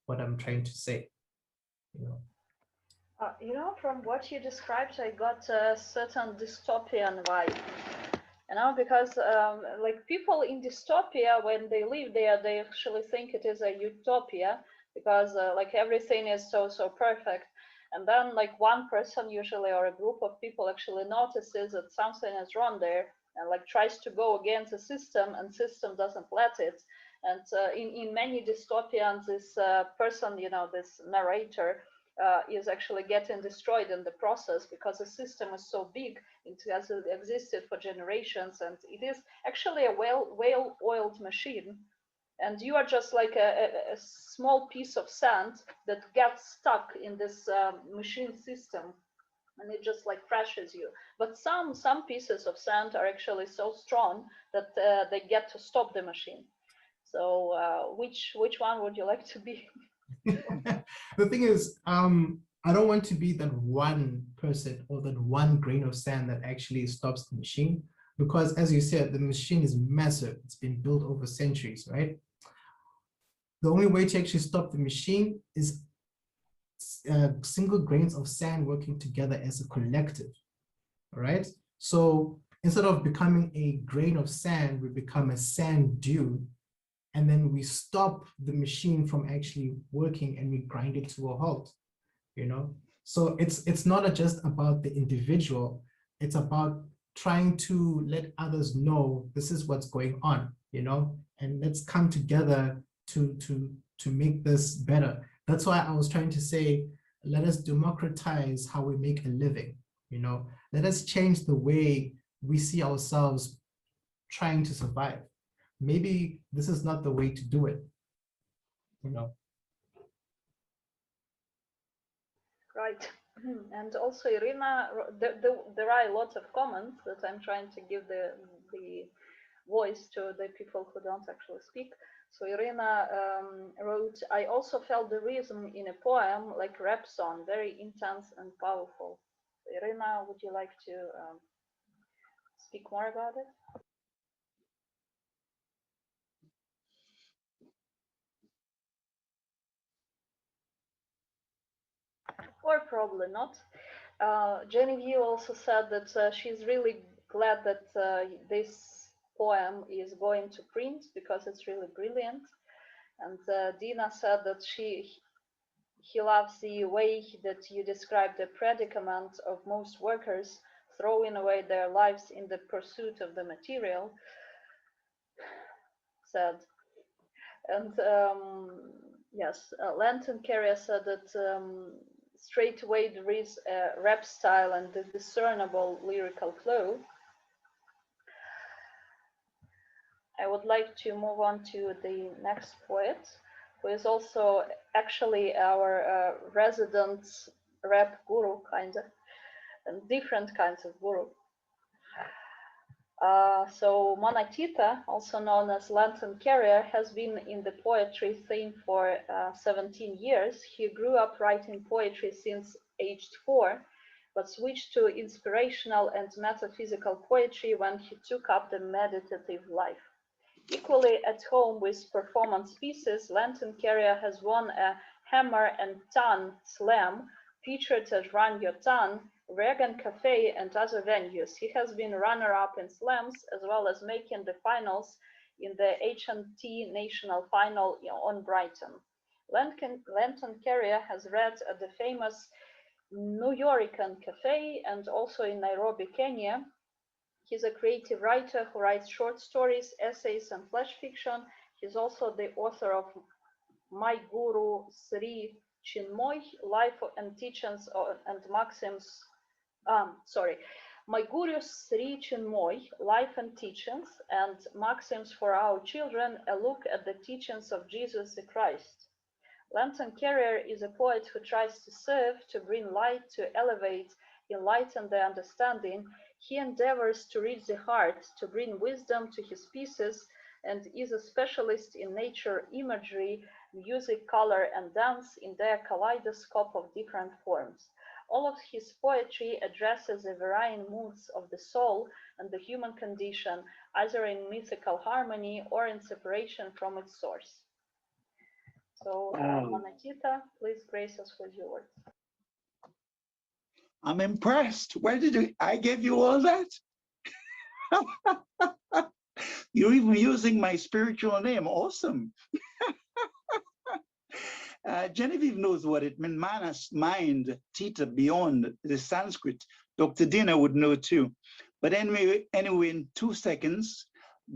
[SPEAKER 3] what I'm trying to say, you know?
[SPEAKER 1] You know, from what you described, I got a certain dystopian vibe. You know, because like people in dystopia, when they live there, they actually think it is a utopia because like everything is so perfect. And then like one person usually or a group of people actually notices that something is wrong there and like tries to go against the system, and system doesn't let it. And in many dystopians, this person, you know, this narrator, is actually getting destroyed in the process because the system is so big, it has existed for generations, and it is actually a well-oiled machine, and you are just like a small piece of sand that gets stuck in this machine system, and it just like crashes you. But some pieces of sand are actually so strong that they get to stop the machine. So which one would you like to be?
[SPEAKER 3] The thing is, I don't want to be that one person or that one grain of sand that actually stops the machine, because as you said, the machine is massive. It's been built over centuries, right? The only way to actually stop the machine is single grains of sand working together as a collective, all right? So instead of becoming a grain of sand, we become a sand dune, and then we stop the machine from actually working and we grind it to a halt, you know? So it's not just about the individual, it's about trying to let others know this is what's going on, you know? And let's come together to make this better. That's why I was trying to say, let us democratize how we make a living, you know? Let us change the way we see ourselves trying to survive. maybe this is not the way to do it, you know.
[SPEAKER 1] Right. And also, Irina, there are a lot of comments that I'm trying to give the voice to the people who don't actually speak. So Irina wrote, I also felt the rhythm in a poem like rap song, very intense and powerful. Irina, would you like to speak more about it? Or probably not. Genevieve also said that she's really glad that this poem is going to print because it's really brilliant. And Deena said that he loves the way that you describe the predicament of most workers throwing away their lives in the pursuit of the material. Said. And yes, Lantern Carrier said that straight away there is a rap style and a discernible lyrical flow. I would like to move on to the next poet, who is also actually our resident rap guru, kind of, and different kinds of guru. So Manatita, also known as Lantern Carrier, has been in the poetry theme for 17 years. He grew up writing poetry since aged 4, but switched to inspirational and metaphysical poetry when he took up the meditative life. Equally at home with performance pieces, Lantern Carrier has won a Hammer and Ton Slam, featured at Run Your Ton, Vegan Cafe and other venues. He has been runner-up in slams as well as making the finals in the H&T National Final on Brighton. Lantern Carrier has read at the famous New Yorican Cafe and also in Nairobi, Kenya. He's a creative writer who writes short stories, essays, and flash fiction. He's also the author of My Guru Sri Chinmoy, Life and Teachings and Maxims. My Guru Sri Chinmoy, Life and Teachings and Maxims for Our Children, a look at the teachings of Jesus the Christ. Lantern Carrier is a poet who tries to serve, to bring light, to elevate, enlighten the understanding. He endeavors to reach the heart, to bring wisdom to his pieces, and is a specialist in nature imagery, music, color, and dance in their kaleidoscope of different forms. All of his poetry addresses the varying moods of the soul and the human condition, either in mythical harmony or in separation from its source. So, Manatita, please grace us with your words.
[SPEAKER 6] I'm impressed. Where did I gave you all that? You're even using my spiritual name. Awesome. Genevieve knows what it means. Manas, mind, Tita, beyond the Sanskrit. Dr. Deena would know too. But anyway, in 2 seconds,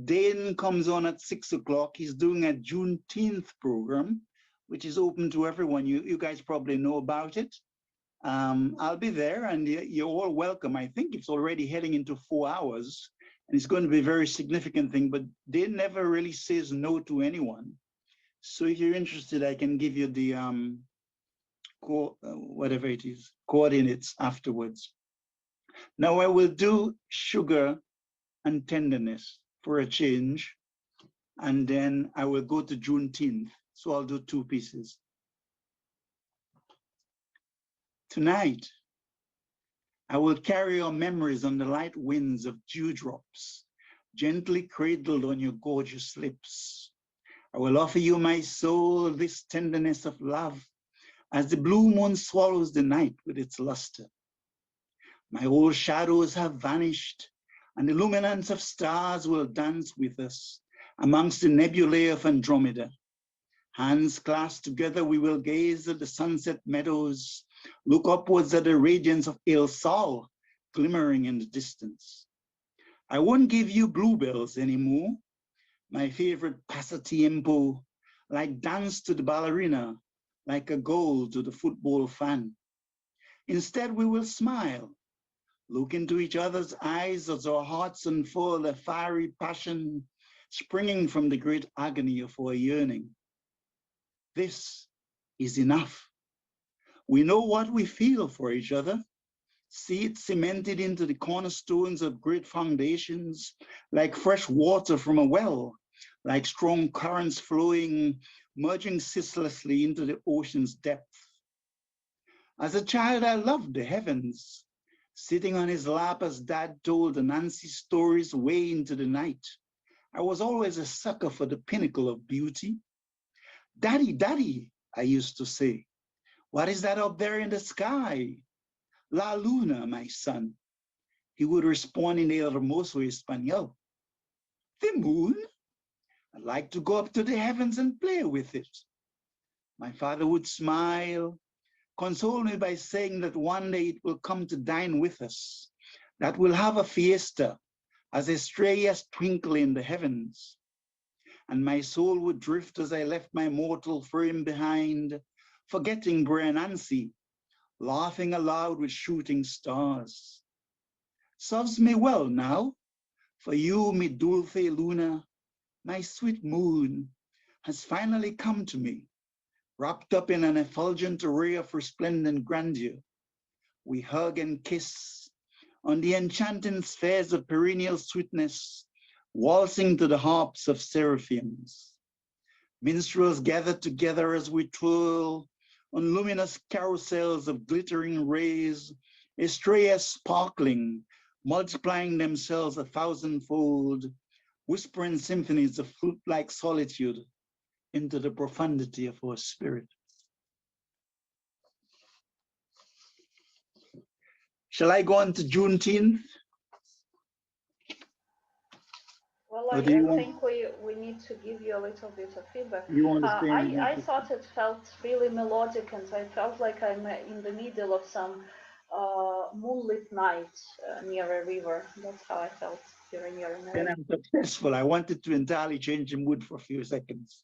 [SPEAKER 6] Dane comes on at 6 o'clock. He's doing a Juneteenth program, which is open to everyone. You guys probably know about it. I'll be there and you're all welcome. I think it's already heading into 4 hours and it's going to be a very significant thing, but Dane never really says no to anyone. So if you're interested, I can give you the whatever it is, coordinates afterwards. Now I will do sugar and tenderness for a change, and then I will go to Juneteenth. So I'll do 2 pieces. Tonight, I will carry your memories on the light winds of dewdrops, gently cradled on your gorgeous lips. I will offer you my soul, this tenderness of love, as the blue moon swallows the night with its luster. My old shadows have vanished, and the luminance of stars will dance with us amongst the nebulae of Andromeda. Hands clasped together, we will gaze at the sunset meadows, look upwards at the radiance of El Sol glimmering in the distance. I won't give you bluebells anymore, my favorite pasatiempo, like dance to the ballerina, like a goal to the football fan. Instead, we will smile, look into each other's eyes as our hearts unfold a fiery passion, springing from the great agony of our yearning. This is enough. We know what we feel for each other. See it cemented into the cornerstones of great foundations, like fresh water from a well, like strong currents flowing, merging ceaselessly into the ocean's depth. As a child, I loved the heavens, sitting on his lap as Dad told the Nancy stories way into the night. I was always a sucker for the pinnacle of beauty. Daddy, Daddy, I used to say, what is that up there in the sky? La Luna, my son. He would respond in el hermoso español. The moon? I'd like to go up to the heavens and play with it. My father would smile, console me by saying that one day it will come to dine with us, that we'll have a fiesta as estrellas twinkle in the heavens. And my soul would drift as I left my mortal frame behind, forgetting Brer Nancy, laughing aloud with shooting stars. Serves me well now, for you, mi dulce luna, my sweet moon, has finally come to me, wrapped up in an effulgent array of resplendent grandeur. We hug and kiss on the enchanting spheres of perennial sweetness, waltzing to the harps of seraphims. Minstrels gather together as we twirl on luminous carousels of glittering rays, estrellas sparkling, multiplying themselves 1,000-fold, whispering symphonies of flute-like solitude into the profundity of our spirit. Shall I go on to Juneteenth?
[SPEAKER 1] Well, I think we need to give you a little bit of feedback.
[SPEAKER 6] You want to say
[SPEAKER 1] I thought it felt really melodic, and I felt like I'm in the middle of some moonlit night near a river. That's how I felt during your narration.
[SPEAKER 6] And I'm successful. I wanted to entirely change the mood for a few seconds.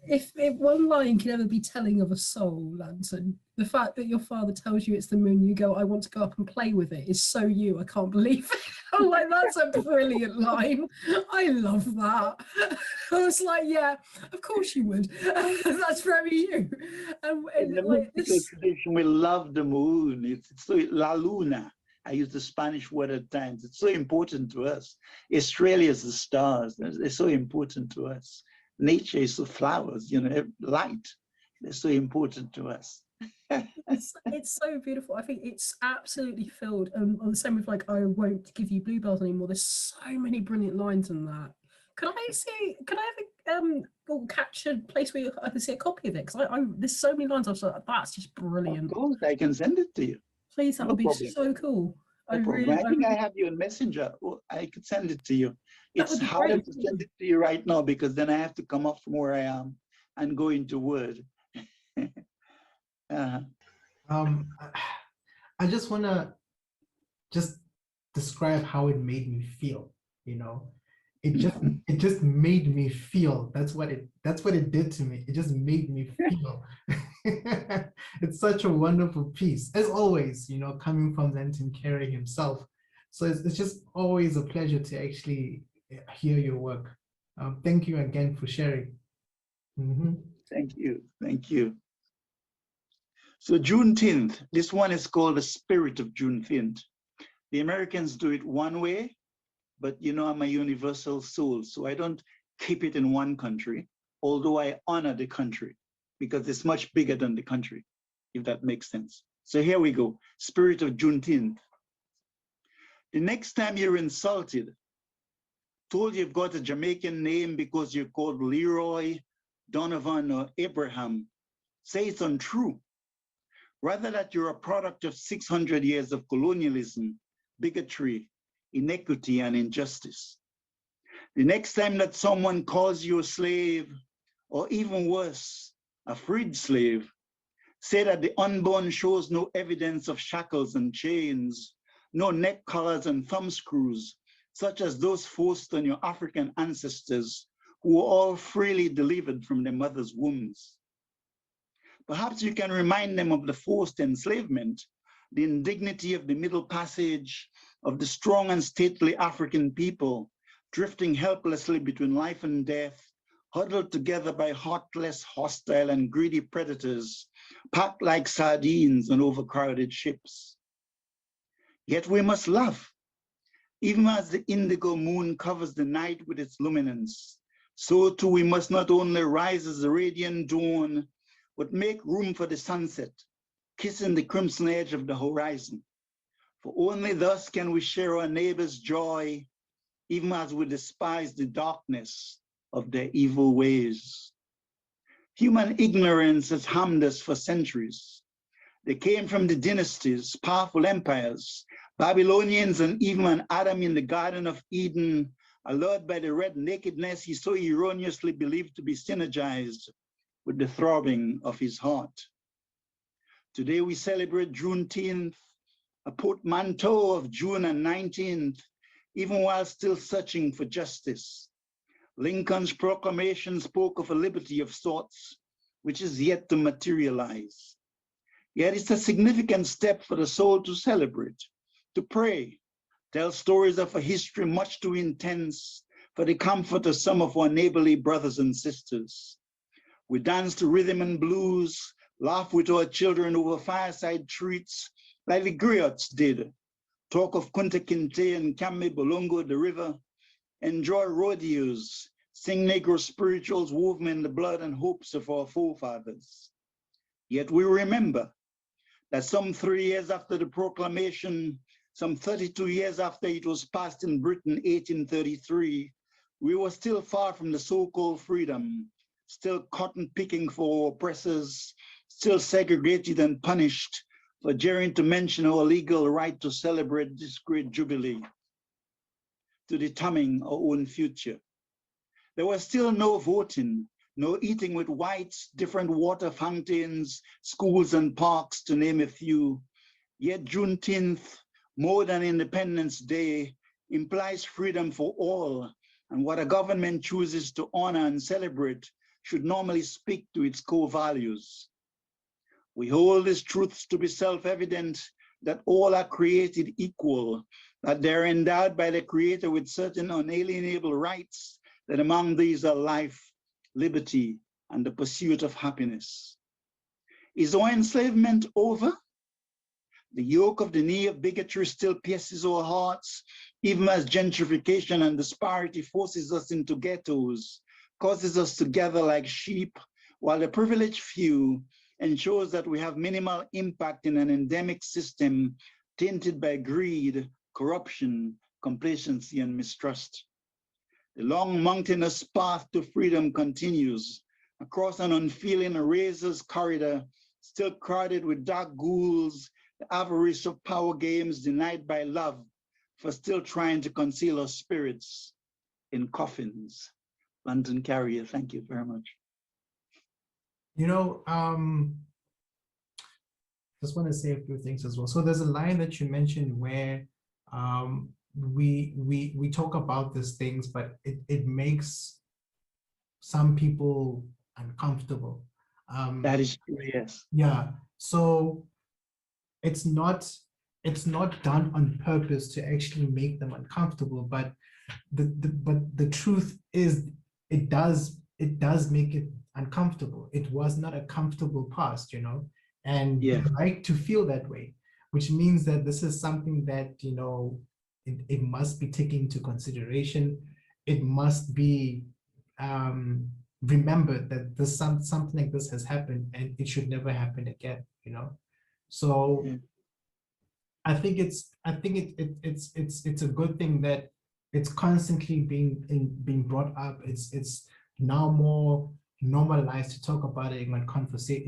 [SPEAKER 8] If one line can ever be telling of a soul, Lanson, the fact that your father tells you it's the moon, you go, I want to go up and play with it, is so you. I can't believe it. I'm like, that's a brilliant line. I love that. I was like, yeah, of course you would. That's very you.
[SPEAKER 6] In the
[SPEAKER 8] like
[SPEAKER 6] mystical tradition, we love the moon. It's so La Luna. I use the Spanish word at times. It's so important to us. Australia is the stars. They're so important to us. Nature is the flowers, you know, light. They're so important to us.
[SPEAKER 8] it's so beautiful. I think it's absolutely filled. On the same with like, I won't give you bluebells anymore. There's so many brilliant lines in that. Could I have a catch a place where I can see a copy of it? Because there's so many lines. I was like, that's just brilliant.
[SPEAKER 6] Of course, I can send it to you.
[SPEAKER 8] Please, that would be so cool.
[SPEAKER 6] No problem. I think I have you on Messenger. I could send it to you. It's harder to send it to you right now because then I have to come up from where I am and go into Word.
[SPEAKER 3] I just want to describe how it made me feel. You know, it just made me feel. That's what it did to me. It just made me feel. It's such a wonderful piece, as always. You know, coming from Zenton Carey himself. So it's just always a pleasure to actually hear your work. Thank you again for sharing. Mm-hmm.
[SPEAKER 6] Thank you. Thank you. So Juneteenth, this one is called the Spirit of Juneteenth. The Americans do it one way, but you know, I'm a universal soul, so I don't keep it in one country, although I honor the country because it's much bigger than the country, if that makes sense. So here we go, Spirit of Juneteenth. The next time you're insulted, told you've got a Jamaican name because you're called Leroy, Donovan, or Abraham, say it's untrue. Rather that you're a product of 600 years of colonialism, bigotry, inequity, and injustice. The next time that someone calls you a slave, or even worse, a freed slave, say that the unborn shows no evidence of shackles and chains, no neck collars and thumb screws, such as those forced on your African ancestors who were all freely delivered from their mother's wombs. Perhaps you can remind them of the forced enslavement, the indignity of the Middle Passage, of the strong and stately African people, drifting helplessly between life and death, huddled together by heartless, hostile, and greedy predators, packed like sardines on overcrowded ships. Yet we must love. Even as the indigo moon covers the night with its luminance, so too we must not only rise as the radiant dawn, but make room for the sunset, kissing the crimson edge of the horizon. For only thus can we share our neighbor's joy, even as we despise the darkness of their evil ways. Human ignorance has harmed us for centuries. They came from the dynasties, powerful empires, Babylonians, and even when Adam in the Garden of Eden, allured by the red nakedness he so erroneously believed to be synergized with the throbbing of his heart. Today we celebrate Juneteenth, a portmanteau of June and 19th, even while still searching for justice. Lincoln's proclamation spoke of a liberty of sorts, which is yet to materialize. Yet it's a significant step for the soul to celebrate, to pray, tell stories of a history much too intense for the comfort of some of our neighborly brothers and sisters. We dance to rhythm and blues, laugh with our children over fireside treats like the griots did, talk of Kunta Kinte and Kame Bolongo, the river, enjoy rodeos, sing Negro spirituals woven in the blood and hopes of our forefathers. Yet we remember that some 3 years after the proclamation, some 32 years after it was passed in Britain, 1833, we were still far from the so-called freedom, still cotton picking for our oppressors, still segregated and punished for daring to mention our legal right to celebrate this great jubilee, to determine our own future. There was still no voting, no eating with whites, different water fountains, schools and parks, to name a few. Yet Juneteenth, more than Independence Day, implies freedom for all, and what a government chooses to honor and celebrate should normally speak to its core values. We hold these truths to be self-evident, that all are created equal, that they're endowed by the Creator with certain unalienable rights, that among these are life, liberty, and the pursuit of happiness. Is our enslavement over? The yoke of the knee of bigotry still pierces our hearts, even as gentrification and disparity forces us into ghettos, causes us to gather like sheep, while the privileged few ensures that we have minimal impact in an endemic system tainted by greed, corruption, complacency, and mistrust. The long mountainous path to freedom continues across an unfeeling razor's corridor, still crowded with dark ghouls, the avarice of power games denied by love, for still trying to conceal our spirits in coffins. London Carrier, thank you very much.
[SPEAKER 3] You know, just want to say a few things as well. So there's a line that you mentioned where we talk about these things, but it makes some people uncomfortable.
[SPEAKER 6] That is true, yes.
[SPEAKER 3] Yeah. So it's not done on purpose to actually make them uncomfortable, but the truth is it does make it uncomfortable. It was not a comfortable past, you know, and
[SPEAKER 6] yeah.
[SPEAKER 3] we like to feel that way, which means that this is something that, you know, it must be taken into consideration. It must be remembered that this something like this has happened and it should never happen again, you know. So yeah. I think it's a good thing that it's constantly being brought up. It's now more normalized to talk about it in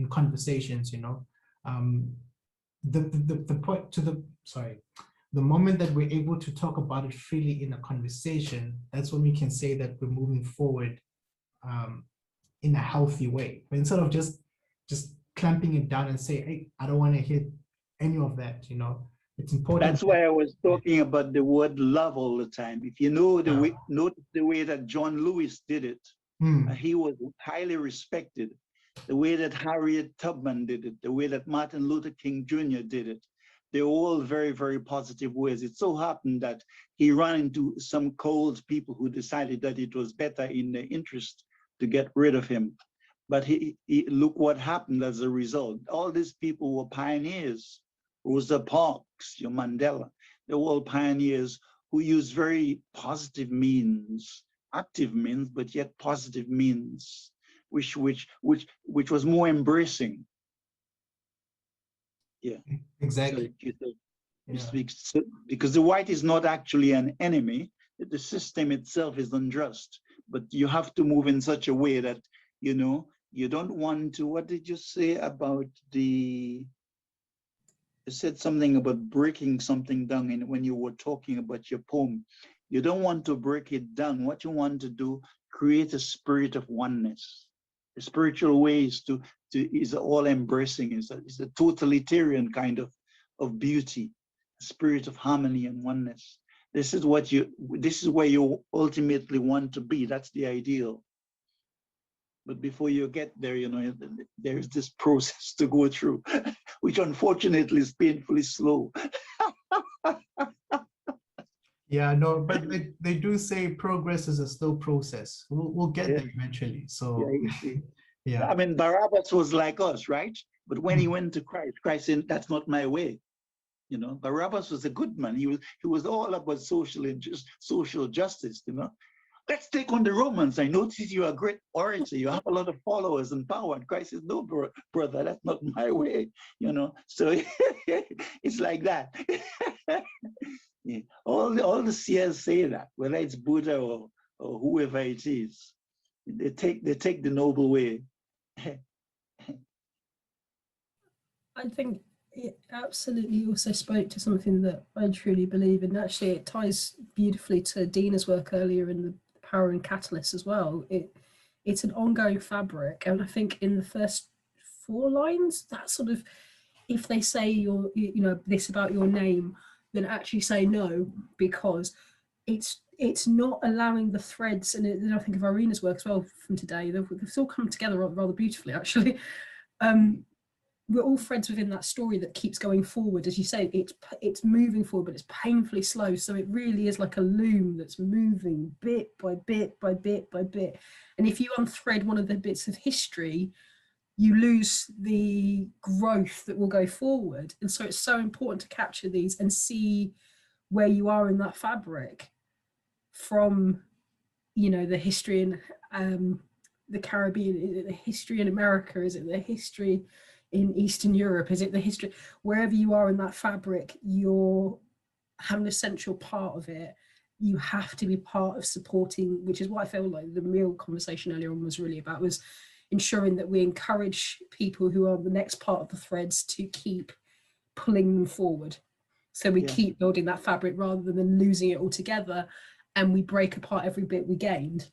[SPEAKER 3] conversations, you know. The moment that we're able to talk about it freely in a conversation, that's when we can say that we're moving forward in a healthy way. But instead of just clamping it down and say, hey, I don't want to hear any of that, you know. It's important.
[SPEAKER 6] That's why I was talking about the word love all the time. If you know the way, notice the way that John Lewis did it, he was highly respected. The way that Harriet Tubman did it, the way that Martin Luther King Jr. did it, They're all very, very positive ways. It so happened that he ran into some cold people who decided that it was better in their interest to get rid of him. But he look what happened as a result. All these people were pioneers. Rosa Parks, your Mandela, they were all pioneers who used very positive means, active means, but yet positive means, which was more embracing. Yeah,
[SPEAKER 3] Exactly.
[SPEAKER 6] So you
[SPEAKER 3] Yeah.
[SPEAKER 6] speak, because the white is not actually an enemy. The system itself is unjust, but you have to move in such a way that, you know, you don't want to, what did you say about the, you said something about breaking something down and when you were talking about your poem. You don't want to break it down. What you want to do, create a spirit of oneness. The spiritual way is all embracing, is a totalitarian kind of beauty, a spirit of harmony and oneness. This is where you ultimately want to be. That's the ideal. But before you get there, you know, there's this process to go through, which unfortunately is painfully slow.
[SPEAKER 3] Yeah, no, but they do say progress is a slow process. We'll get
[SPEAKER 6] Yeah.
[SPEAKER 3] there eventually. So
[SPEAKER 6] Yeah, you see.
[SPEAKER 3] yeah.
[SPEAKER 6] I mean, Barabbas was like us, right? But when he went to Christ, Christ said, "That's not my way." You know, Barabbas was a good man. He was all about social justice. You know, let's take on the Romans. I notice you're a great orator. You have a lot of followers and power. And Christ says, "No, brother, that's not my way." You know, so it's like that. Yeah. All the seers say that, whether it's Buddha or whoever it is, they take the noble way.
[SPEAKER 8] I think it absolutely also spoke to something that I truly believe in. Actually, it ties beautifully to Deena's work earlier in the Power and Catalyst as well. It's an ongoing fabric, and I think in the first 4 lines, that sort of, if they say you know this about your name, then actually say no, because it's not allowing the threads, and I think of Irina's work as well from today. They've all come together rather beautifully, actually. We're all threads within that story that keeps going forward. As you say, it's moving forward, but it's painfully slow. So it really is like a loom that's moving bit by bit by bit by bit. And if you unthread one of the bits of history, you lose the growth that will go forward. And so it's so important to capture these and see where you are in that fabric, from, you know, the history in the Caribbean, is it the history in America, is it the history in Eastern Europe, is it the history, wherever you are in that fabric, you're having an essential part of it. You have to be part of supporting, which is what I feel like the real conversation earlier on was really about, was ensuring that we encourage people who are the next part of the threads to keep pulling them forward. So we keep building that fabric rather than losing it altogether, and we break apart every bit we gained,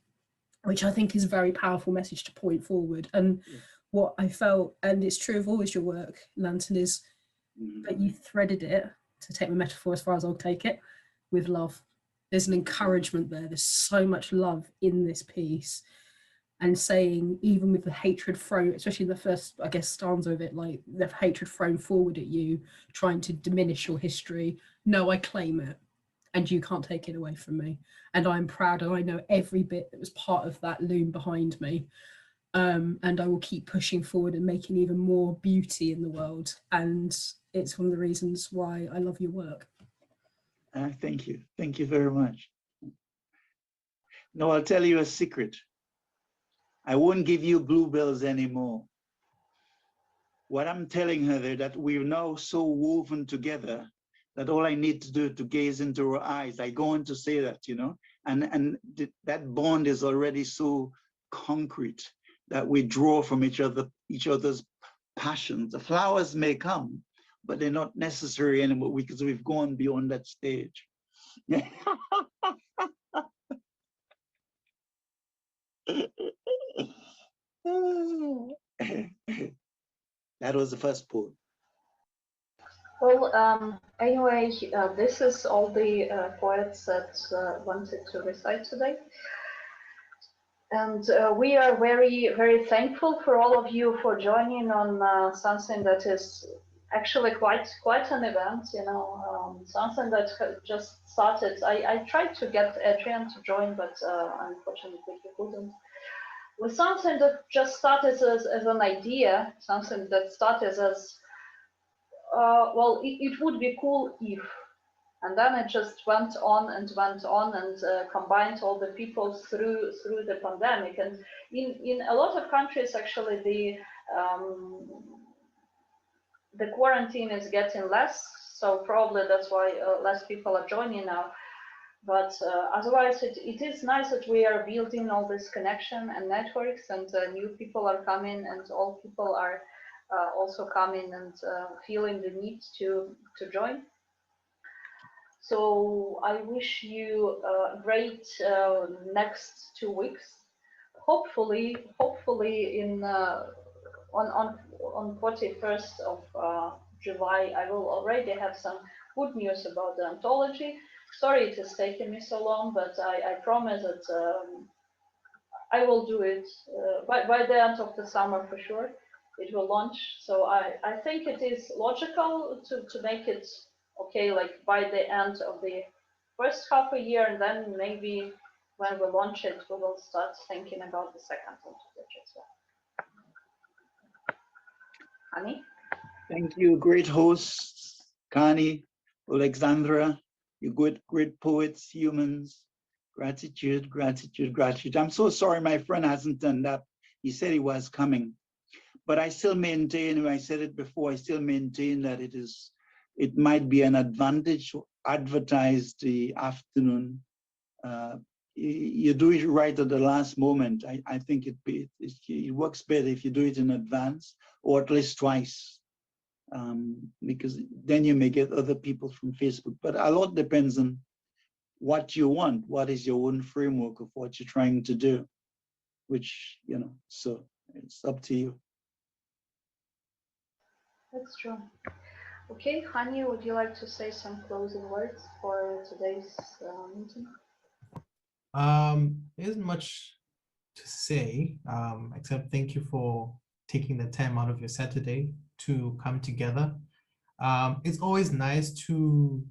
[SPEAKER 8] which I think is a very powerful message to point forward. And what I felt, and it's true of always your work, Lantern, is that you threaded it, to take my metaphor as far as I'll take it, with love. There's an encouragement there. There's so much love in this piece. And saying, even with the hatred thrown, especially in the first, I guess, stanza of it, like the hatred thrown forward at you, trying to diminish your history. No, I claim it, and you can't take it away from me. And I'm proud, and I know every bit that was part of that loom behind me. And I will keep pushing forward and making even more beauty in the world. And it's one of the reasons why I love your work.
[SPEAKER 6] Thank you. Thank you very much. No, I'll tell you a secret. I won't give you bluebells anymore. What I'm telling her there, that we're now so woven together that all I need to do to gaze into her eyes, I go on to say that, you know, and that bond is already so concrete that we draw from each other's passions. The flowers may come, but they're not necessary anymore because we've gone beyond that stage. That was the first poem.
[SPEAKER 1] Well, anyway, this is all the poets that wanted to recite today. And we are very, very thankful for all of you for joining on something that is actually quite an event, you know, something that just started. I tried to get Adrian to join, but unfortunately he couldn't. With something that just started as an idea, something that started as, well, it would be cool if, and then it just went on and combined all the people through the pandemic. And in a lot of countries, actually, the quarantine is getting less, so probably that's why less people are joining now. But otherwise, it is nice that we are building all this connection and networks, and new people are coming, and all people are also coming and feeling the need to join. So I wish you a great next 2 weeks. Hopefully in on 41st of July, I will already have some good news about the anthology. Sorry it has taken me so long, but I promise that I will do it by the end of the summer for sure. It will launch. So I think it is logical to make it okay, like by the end of the first half a year, and then maybe when we launch it, we will start thinking about the second anthology as well. Hani?
[SPEAKER 6] Thank you, great hosts, Kani, Oleksandra, you great poets, humans. Gratitude, gratitude, gratitude. I'm so sorry my friend hasn't turned up. He said he was coming. But I still maintain, I said it before, I still maintain that it might be an advantage to advertise the afternoon. You do it right at the last moment. I think it works better if you do it in advance, or at least twice, because then you may get other people from Facebook. But a lot depends on what you want, what is your own framework of what you're trying to do, which, you know, so it's up to you.
[SPEAKER 1] That's true. Okay, Hani, would you like to say some closing words for today's meeting?
[SPEAKER 3] There isn't much to say, except thank you for taking the time out of your Saturday to come together. It's always nice to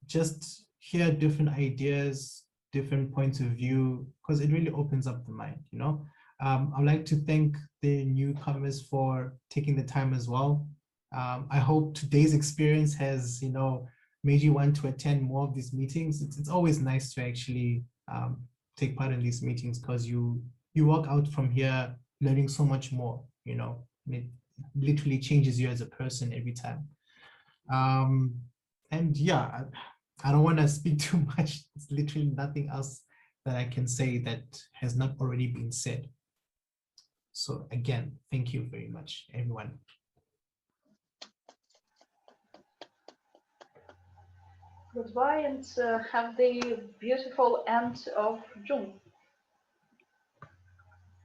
[SPEAKER 3] just hear different ideas, different points of view, because it really opens up the mind, you know. I'd like to thank the newcomers for taking the time as well. I hope today's experience has, you know, made you want to attend more of these meetings. It's always nice to actually take part in these meetings, because you walk out from here learning so much more, you know. It literally changes you as a person every time. And yeah, I don't want to speak too much. It's literally nothing else that I can say that has not already been said. So again, thank you very much, everyone.
[SPEAKER 1] Goodbye, and have the beautiful end of June.